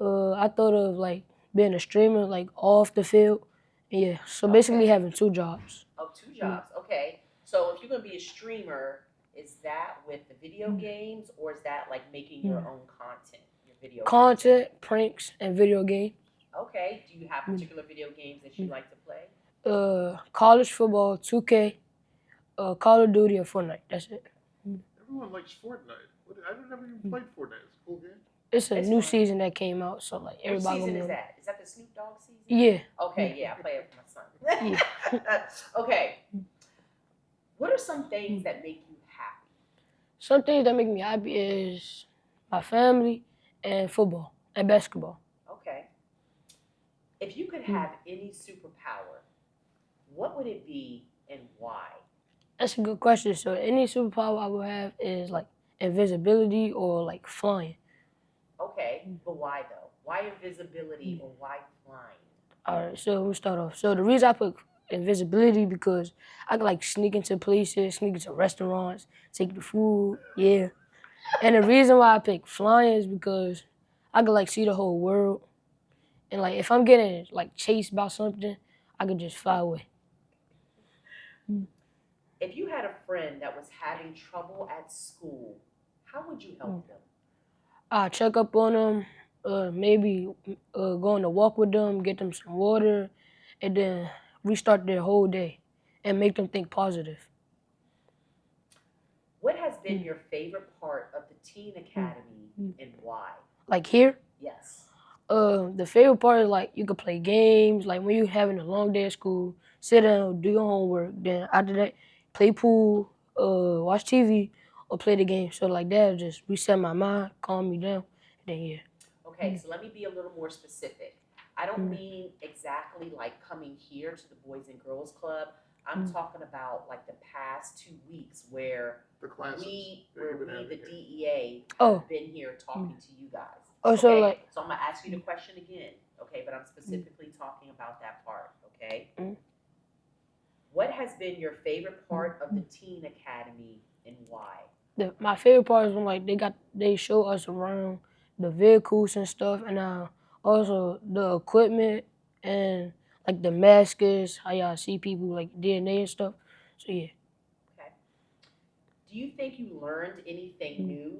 I thought of like being a streamer, like off the field. And yeah, so basically having 2 jobs. Oh, 2 jobs. Okay. So if you're going to be a streamer, is that with the video games or is that like making your own content, your video Content, pranks, and video game. Okay. Do you have particular video games that you like to play? College football, 2K, Call of Duty, or Fortnite. That's it. Everyone likes Fortnite. I've never even played Fortnite. It's a cool game. It's a It's new fun. season that came out, so like What everybody season gonna is know. that? Is that the Snoop Dogg season? Yeah. Okay, yeah, I play it for my son. Okay. What are some things that make you happy? Some things that make me happy is my family and football and basketball. Okay. If you could have any superpower, what would it be and why? That's a good question. So any superpower I would have is like invisibility or like flying. Okay, but why though? Why invisibility or why flying? All right, so we'll start off. So the reason I put invisibility because I can like sneak into places, sneak into restaurants, take the food, yeah. And the reason why I pick flying is because I can like see the whole world. And like if I'm getting like chased by something, I can just fly away. If you had a friend that was having trouble at school, how would you help them? I check up on them, maybe go on a walk with them, get them some water, and then restart their whole day and make them think positive. What has been your favorite part of the Teen Academy and why? Like here, Yes. the favorite part is like you could play games, like when you're having a long day at school, sit down, do your homework, then after that, play pool, watch TV, or play the game. So like that, just reset my mind, calm me down, and then yeah. Okay, so let me be a little more specific. I don't mean exactly like coming here to the Boys and Girls Club. I'm talking about like the past 2 weeks where The classes. we, that you've been the having here. DEA, Oh. have been here talking to you guys. Oh, so Okay, like, so I'm gonna ask you the question again, okay? But I'm specifically talking about that part, okay? Mm. What has been your favorite part of the Teen Academy and why? My favorite part is when like they show us around the vehicles and stuff, and also the equipment and like the masks, how y'all see people like DNA and stuff. So yeah. Okay. Do you think you learned anything new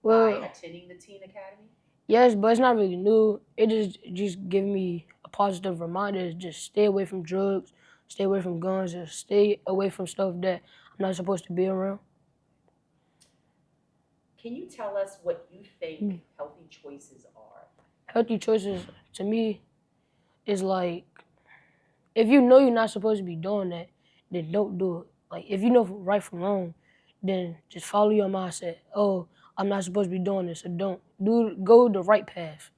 by Well, attending the Teen Academy? yes, but it's not really new. It just give me a positive reminder to just stay away from drugs, stay away from guns, and stay away from stuff that I'm not supposed to be around. Can you tell us what you think healthy choices are? Healthy choices to me is like if you know you're not supposed to be doing that, then don't do it. Like if you know right from wrong, then just follow your mindset. Oh, I'm not supposed to be doing this, so don't go the right path.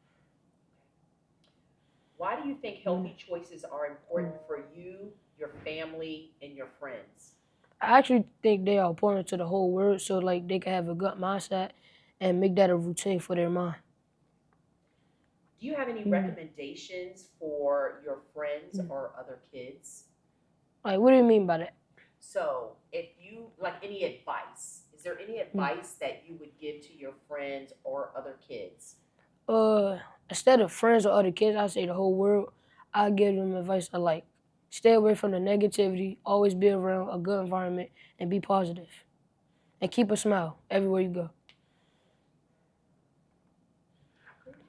Why do you think healthy choices are important for you, your family, and your friends? I actually think they are important to the whole world, so like they can have a good mindset and make that a routine for their mind. Do you have any recommendations for your friends or other kids? Like, what do you mean by that? So, if you like any advice, is there any advice that you would give to your friends or other kids? Instead of friends or other kids, I say the whole world. I give them advice of like, stay away from the negativity, always be around a good environment, and be positive. And keep a smile everywhere you go.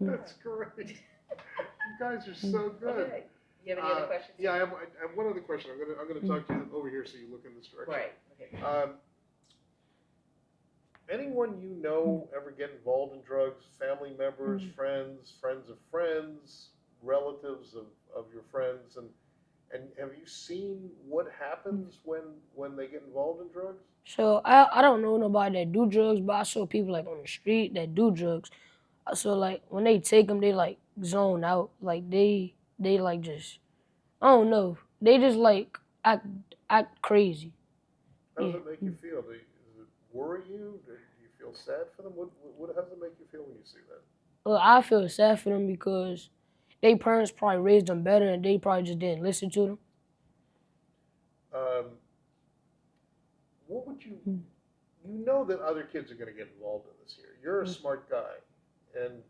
That's great. You guys are so good. Okay. You have any other questions? Yeah, I have one other question. I'm gonna talk to you over here so you look in this direction. Right. Okay. Anyone you know ever get involved in drugs? Family members, friends, friends of friends, relatives of your friends, and have you seen what happens when they get involved in drugs? So I don't know nobody that do drugs, but I saw people like on the street that do drugs. So like when they take them, they like zone out. Like they like just I don't know. They just like act crazy. How does it make you feel? Does it worry you? Do you feel sad for them? How does it make you feel when you see that? Well, I feel sad for them because their parents probably raised them better and they probably just didn't listen to them. What would you know that other kids are going to get involved in this here? You're a smart guy, and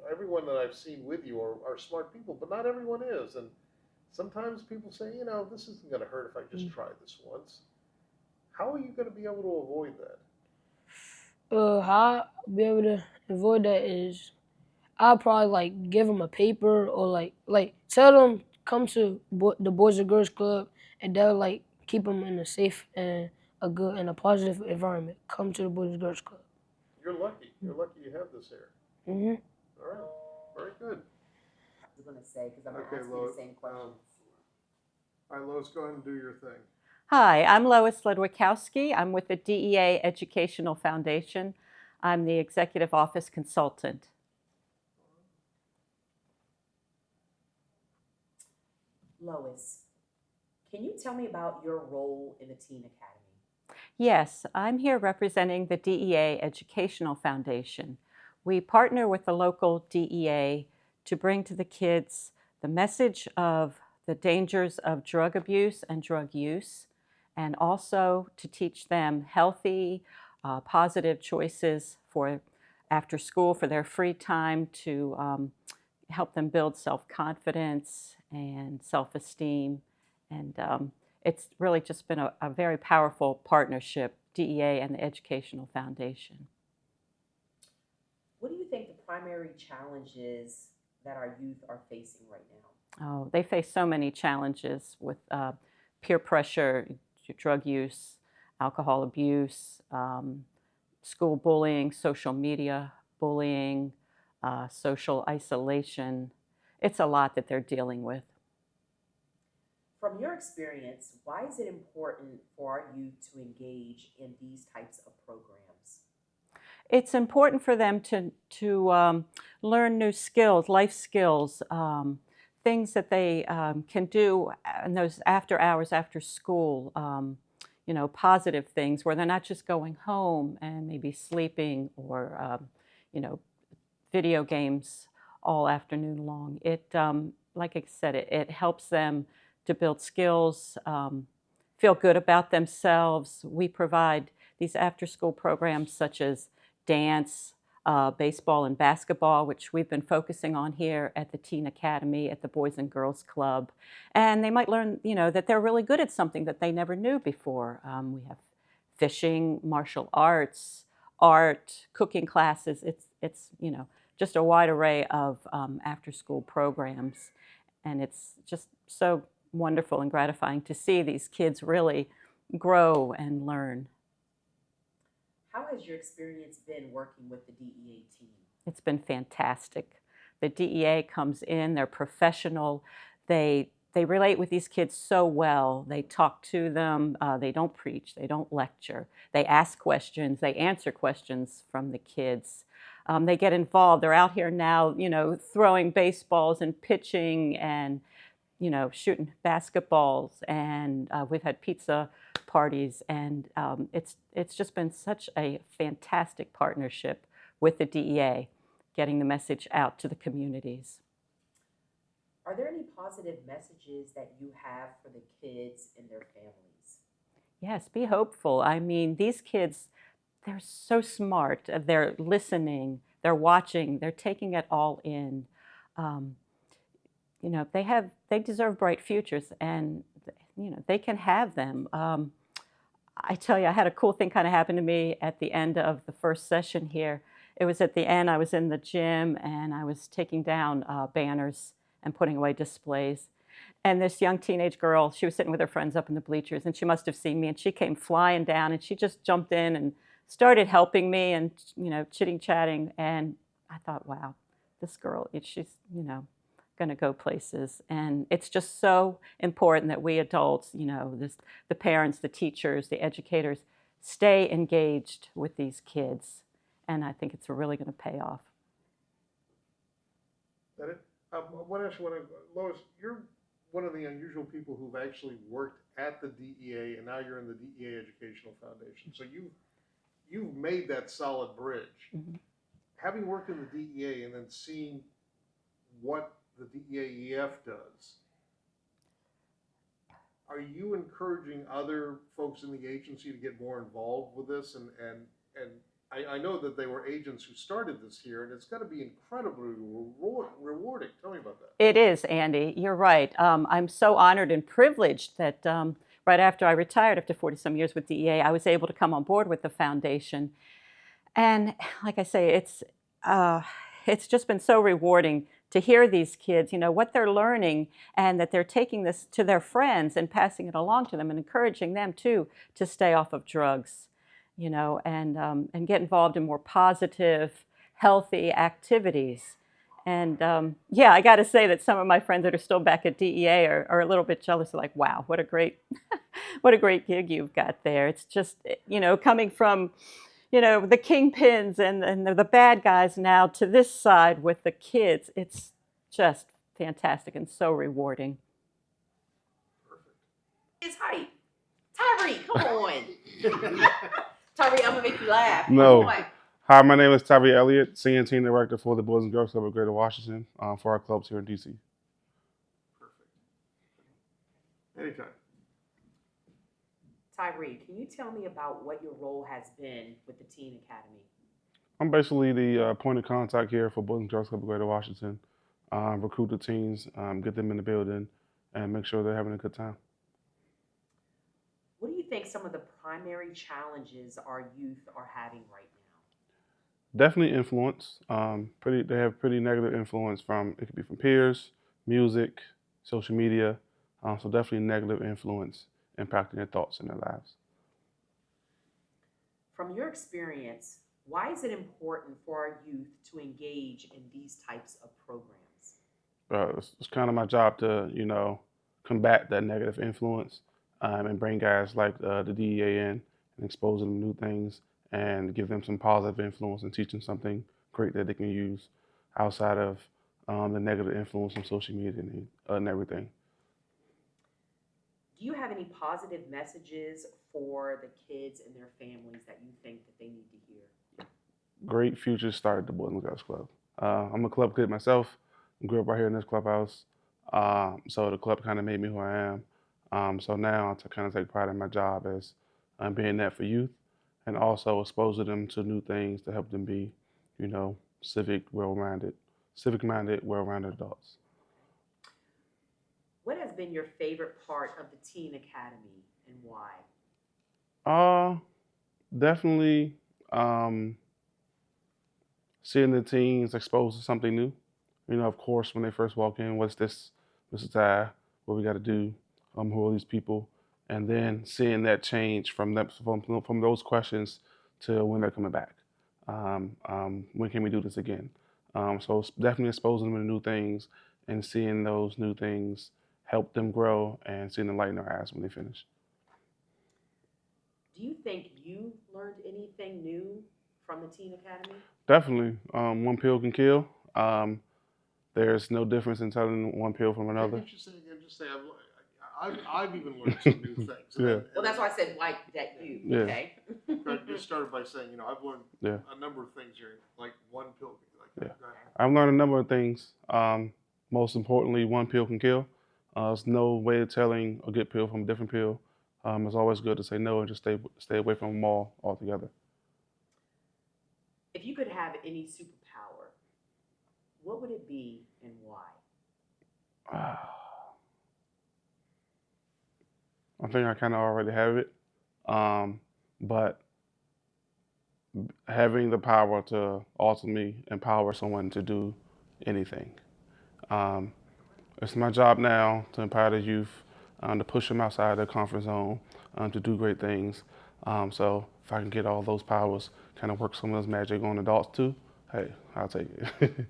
everyone that I've seen with you are smart people, but not everyone is. And sometimes people say, this isn't going to hurt if I just try this once. How are you going to be able to avoid that? How I'll be able to avoid that is I'll probably like give them a paper or like tell them come to the Boys and Girls Club, and they'll like keep them in a safe and a good and a positive environment. Come to the Boys and Girls Club. You're lucky. You're lucky you have this here. Mhm. All right. Very good. I was going to say, because I'm going to Okay, ask you Lois. the same question. All right, Lois, go ahead and do your thing. Hi, I'm Lois Ledwikowski. I'm with the DEA Educational Foundation. I'm the Executive Office Consultant. Lois, can you tell me about your role in the Teen Academy? Yes, I'm here representing the DEA Educational Foundation. We partner with the local DEA to bring to the kids the message of the dangers of drug abuse and drug use, and also to teach them healthy, positive choices for after school, for their free time, to help them build self-confidence and self-esteem. And it's really just been a very powerful partnership, DEA and the Educational Foundation. What do you think the primary challenges that our youth are facing right now? Oh, they face so many challenges with peer pressure, drug use, alcohol abuse, school bullying, social media bullying, social isolation. It's a lot that they're dealing with. From your experience, why is it important for our youth to engage in these types of programs? It's important for them to learn new skills, life skills, things that they can do in those after hours, after school, positive things where they're not just going home and maybe sleeping or, video games. all afternoon long. Like I said, it helps them to build skills, feel good about themselves. We provide these after-school programs such as dance, baseball and basketball, which we've been focusing on here at the Teen Academy at the Boys and Girls Club. And they might learn, that they're really good at something that they never knew before. We have fishing, martial arts, art, cooking classes. It's just a wide array of after-school programs. And it's just so wonderful and gratifying to see these kids really grow and learn. How has your experience been working with the DEA team? It's been fantastic. The DEA comes in, they're professional, they relate with these kids so well. They talk to them, they don't preach, they don't lecture. They ask questions, they answer questions from the kids. They get involved. They're out here now, throwing baseballs and pitching and, shooting basketballs. And we've had pizza parties, and it's just been such a fantastic partnership with the DEA, getting the message out to the communities. Are there any positive messages that you have for the kids and their families? Yes, be hopeful. I mean, these kids, they're so smart. They're listening, they're watching, they're taking it all in. They deserve bright futures, and they can have them. I tell you, I had a cool thing kind of happen to me at the end of the first session here. It was at the end, I was in the gym, and I was taking down banners and putting away displays. And this young teenage girl, she was sitting with her friends up in the bleachers, and she must have seen me, and she came flying down, and she just jumped in and started helping me and, chitting-chatting. And I thought, wow, this girl, she's, going to go places. And it's just so important that we adults, the parents, the teachers, the educators, stay engaged with these kids. And I think it's really going to pay off. That it? I want to ask you, Lois, you're one of the unusual people who've actually worked at the DEA, and now you're in the DEA Educational Foundation. So you've made that solid bridge. Mm-hmm. Having worked in the DEA and then seeing what the DEA-EF does, are you encouraging other folks in the agency to get more involved with this? And I know that they were agents who started this here, and it's got to be incredibly rewarding. Tell me about that. It is, Andy. You're right. I'm so honored and privileged that right after I retired, after 40-some years with DEA, I was able to come on board with the foundation. And like I say, it's just been so rewarding to hear these kids, what they're learning, and that they're taking this to their friends and passing it along to them and encouraging them, too, to stay off of drugs. And get involved in more positive, healthy activities. And I got to say that some of my friends that are still back at DEA are a little bit jealous. They're like, wow, what a great gig you've got there. It's just, coming from, the kingpins and the bad guys now to this side with the kids. It's just fantastic and so rewarding. It's hype. Tyree, come on. Tyree, I'm going to make you laugh. No. Hi, my name is Tyree Elliott, Senior Team Director for the Boys and Girls Club of Greater Washington for our clubs here in D.C. Perfect. Anytime. Tyree, can you tell me about what your role has been with the Teen Academy? I'm basically the point of contact here for Boys and Girls Club of Greater Washington. Recruit the teens, get them in the building, and make sure they're having a good time. What do you think some of the primary challenges our youth are having right now? Definitely influence. They have pretty negative influence it could be from peers, music, social media. So definitely negative influence impacting their thoughts and their lives. From your experience, why is it important for our youth to engage in these types of programs? It's kind of my job to, combat that negative influence. And bring guys like the DEA in and expose them to new things and give them some positive influence and teach them something great that they can use outside of the negative influence on social media and everything. Do you have any positive messages for the kids and their families that you think that they need to hear? Great futures start at the Boys and Girls Club. I'm a club kid myself. Grew up right here in this clubhouse. So the club kind of made me who I am. So now to kind of take pride in my job as being that for youth and also exposing them to new things to help them be, civic-minded, well-rounded adults. What has been your favorite part of the Teen Academy and why? Definitely seeing the teens exposed to something new. Of course, when they first walk in, what's this? This is what we got to do. Who are these people? And then seeing that change from those questions to when they're coming back. When can we do this again? So it's definitely exposing them to new things and seeing those new things help them grow and seeing the light in their eyes when they finish. Do you think you learned anything new from the Teen Academy? Definitely. One pill can kill. There's no difference in telling one pill from another. Just say I've even learned some new things. Yeah. Well, that's why I said why that you. Yeah. Okay. I just started by saying, I've learned a number of things here, like one pill. Yeah. I've learned a number of things. Most importantly, one pill can kill. There's no way of telling a good pill from a different pill. It's always good to say no and just stay away from them all altogether. If you could have any superpower, what would it be and why? I think I kind of already have it, but having the power to ultimately empower someone to do anything. It's my job now to empower the youth, to push them outside their comfort zone, to do great things. So if I can get all those powers, kind of work some of those magic on adults too, hey, I'll take it. Okay.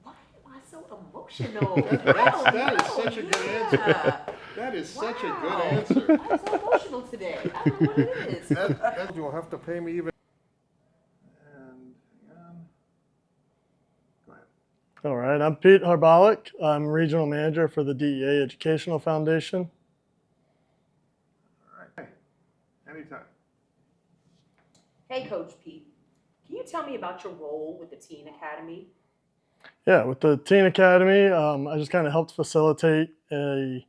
Why am I so emotional? That is such a good answer. That is such a good answer. I'm so emotional today. I don't know what it is. That you'll have to pay me even. And go ahead. All right, I'm Pete Harbalik. I'm Regional Manager for the DEA Educational Foundation. All right. Anytime. Hey, Coach Pete, can you tell me about your role with the Teen Academy? Yeah, with the Teen Academy, I just kind of helped facilitate a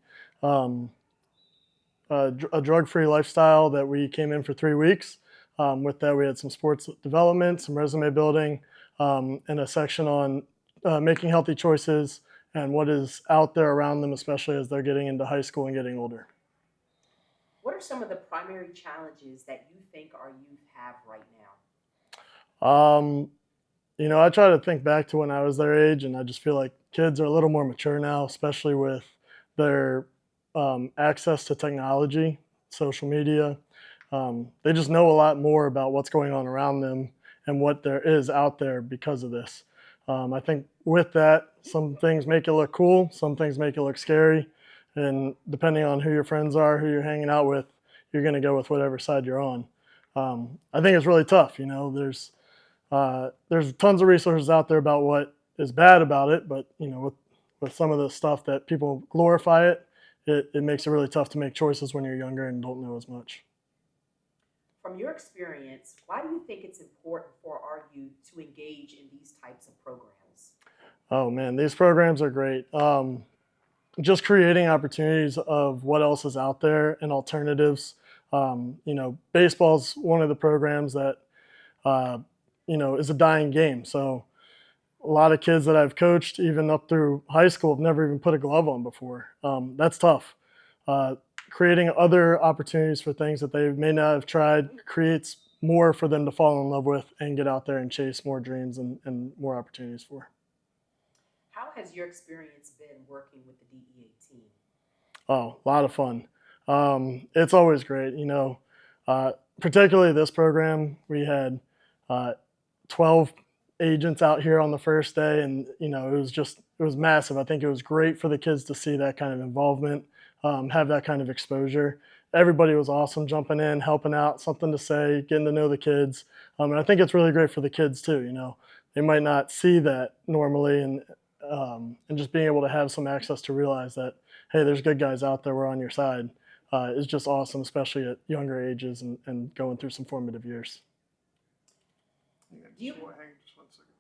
drug-free lifestyle that we came in for 3 weeks. With that, we had some sports development, some resume building, and a section on making healthy choices and what is out there around them, especially as they're getting into high school and getting older. What are some of the primary challenges that you think our youth have right now? I try to think back to when I was their age, and I just feel like kids are a little more mature now, especially with their access to technology, social media. They just know a lot more about what's going on around them and what there is out there because of this. I think with that, some things make it look cool, some things make it look scary, and depending on who your friends are, who you're hanging out with, you're going to go with whatever side you're on. I think it's really tough. There's tons of resources out there about what is bad about it, but with some of the stuff that people glorify it makes it really tough to make choices when you're younger and don't know as much. From your experience, why do you think it's important for our youth to engage in these types of programs? Oh man, these programs are great. Just creating opportunities of what else is out there and alternatives. Baseball's one of the programs that is a dying game. So a lot of kids that I've coached, even up through high school, have never even put a glove on before. That's tough. Creating other opportunities for things that they may not have tried creates more for them to fall in love with and get out there and chase more dreams and more opportunities for. How has your experience been working with the DEA team? Oh, a lot of fun. It's always great. Particularly this program, we had 12 agents out here on the first day, and it was massive. I think it was great for the kids to see that kind of involvement, have that kind of exposure. Everybody was awesome, jumping in, helping out, something to say, getting to know the kids. And I think it's really great for the kids too. They might not see that normally, and just being able to have some access to realize that, hey, there's good guys out there, we're on your side, is just awesome, especially at younger ages and going through some formative years. Hang on just one second.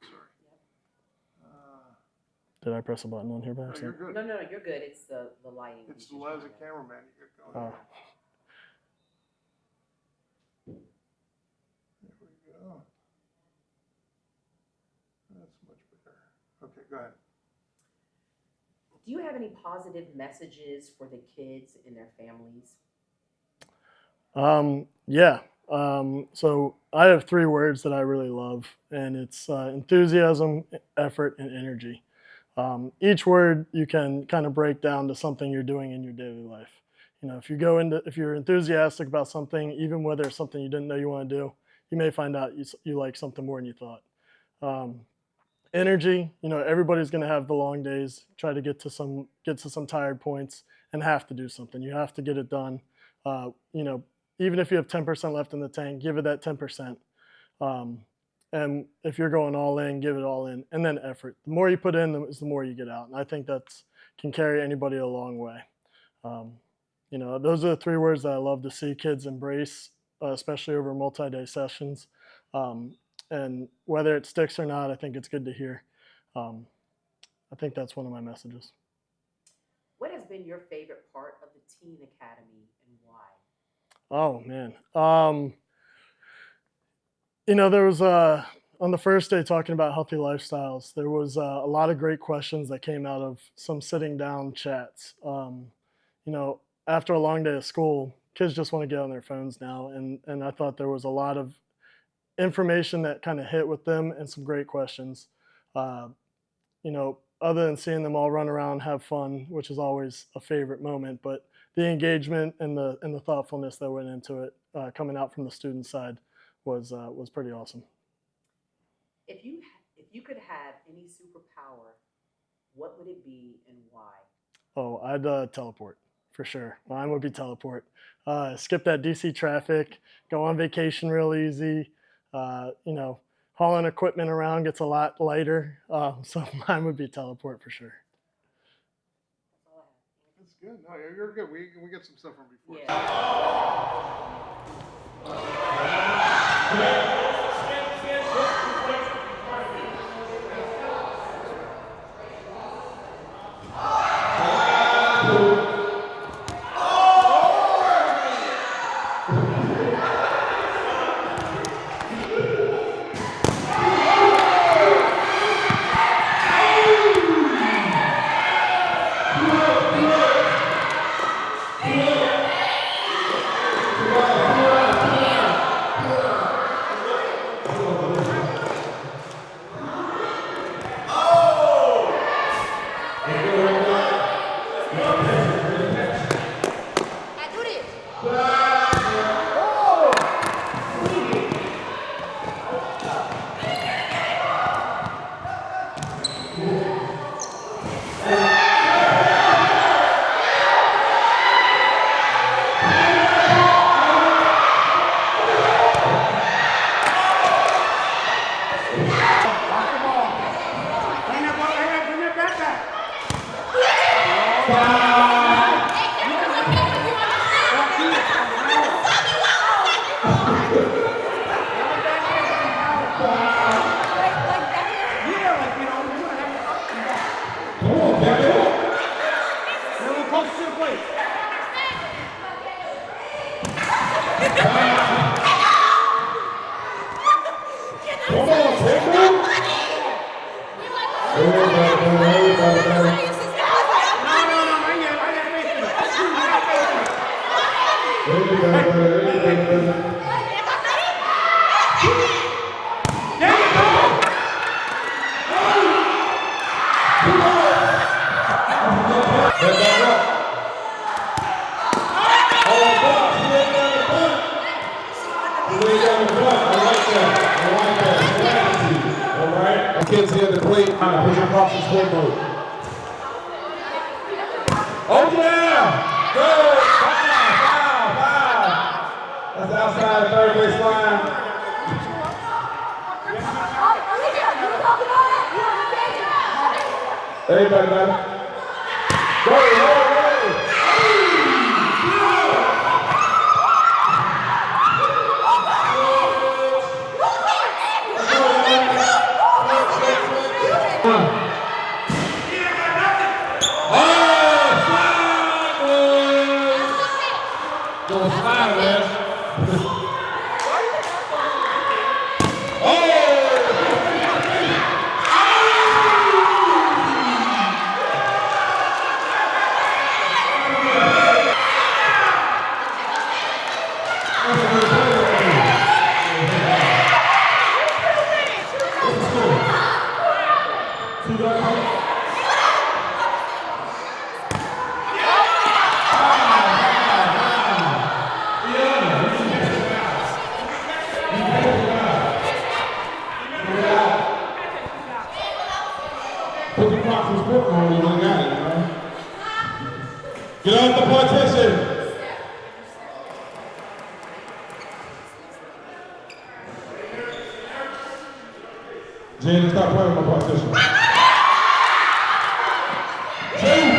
Did I press a button on here by No, you're accident? good. No, you're good. It's the lighting. It's the as a cameraman. You get going. Oh. There we go. That's much better. Okay, go ahead. Do you have any positive messages for the kids and their families? Yeah. So I have 3 words that I really love, and it's enthusiasm, effort, and energy. Each word you can kind of break down to something you're doing in your daily life. You know, if you're enthusiastic about something, even whether it's something you didn't know you want to do, you may find out you like something more than you thought. Energy, you know, everybody's going to have the long days, try to get to some tired points and have to do something. You have to get it done. You know, even if you have 10% left in the tank, give it that 10%. And if you're going all in, give it all in. And then effort. The more you put in, the more you get out. And I think that can carry anybody a long way. You know, those are the 3 words that I love to see kids embrace, especially over multi-day sessions. And whether it sticks or not, I think it's good to hear. I think that's one of my messages. What has been your favorite part of the Teen Academy and why? Oh, man. You know, there was, on the first day talking about healthy lifestyles, there was a lot of great questions that came out of some sitting down chats. You know, after a long day of school, kids just want to get on their phones now. And I thought there was a lot of information that kind of hit with them and some great questions. You know, other than seeing them all run around, have fun, which is always a favorite moment, but the engagement and the thoughtfulness that went into it, coming out from the student side, was pretty awesome. If you could have any superpower, what would it be and why? Oh, I'd teleport for sure. Mine would be teleport. Skip that DC traffic, go on vacation real easy. You know, hauling equipment around gets a lot lighter. So mine would be teleport for sure. That's good. No, you're good. We get some stuff from before. Kids here at the plate, push across the scoreboard. Oh yeah! Good! Foul! That's outside the third base line. Everybody, man. Go! Go slide, man. Put the clock and sport on, you don't got it, man. Get off the partition. Jane, stop playing with my partition. Jane!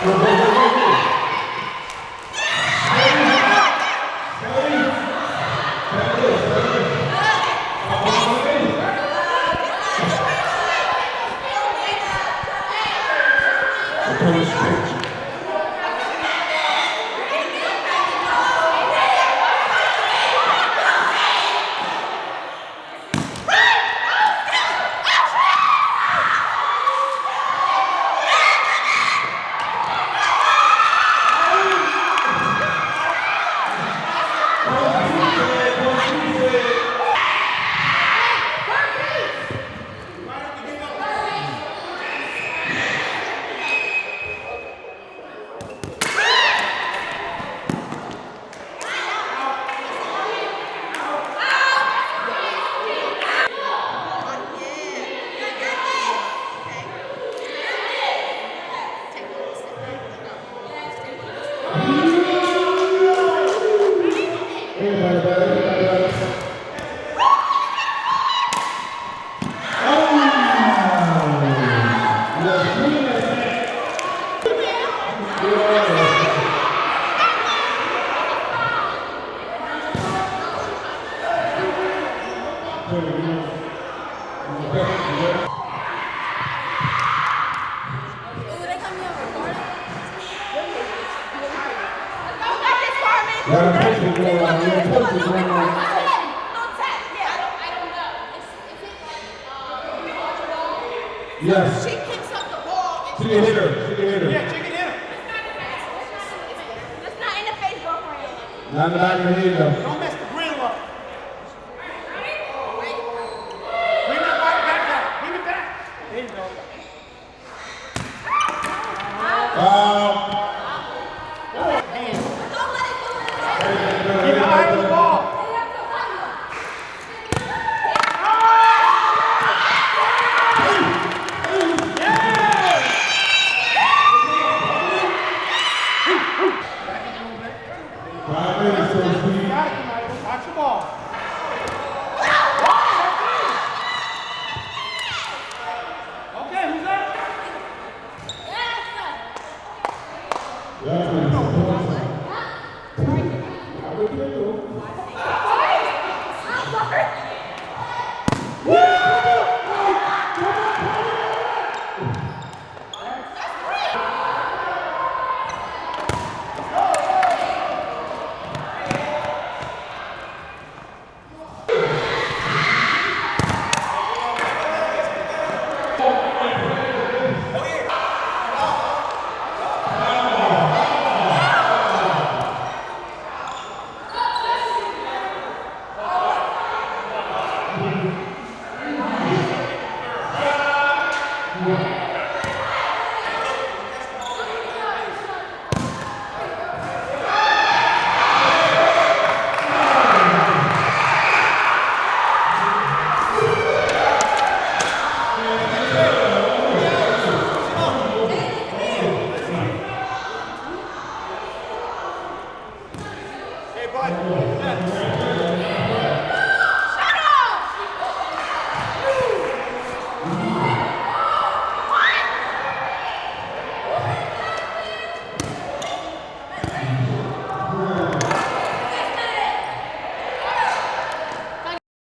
Go, go, go, go, go. Yes. She picks up the ball. She can hit her. She can hit her. Yeah, she can hit her. That's not in the face, girlfriend. Not in the back of the head, though. Don't mess the grill up. Bring that back down. Bring it back. There you go. Keep your eye on the ball. Five minutes, so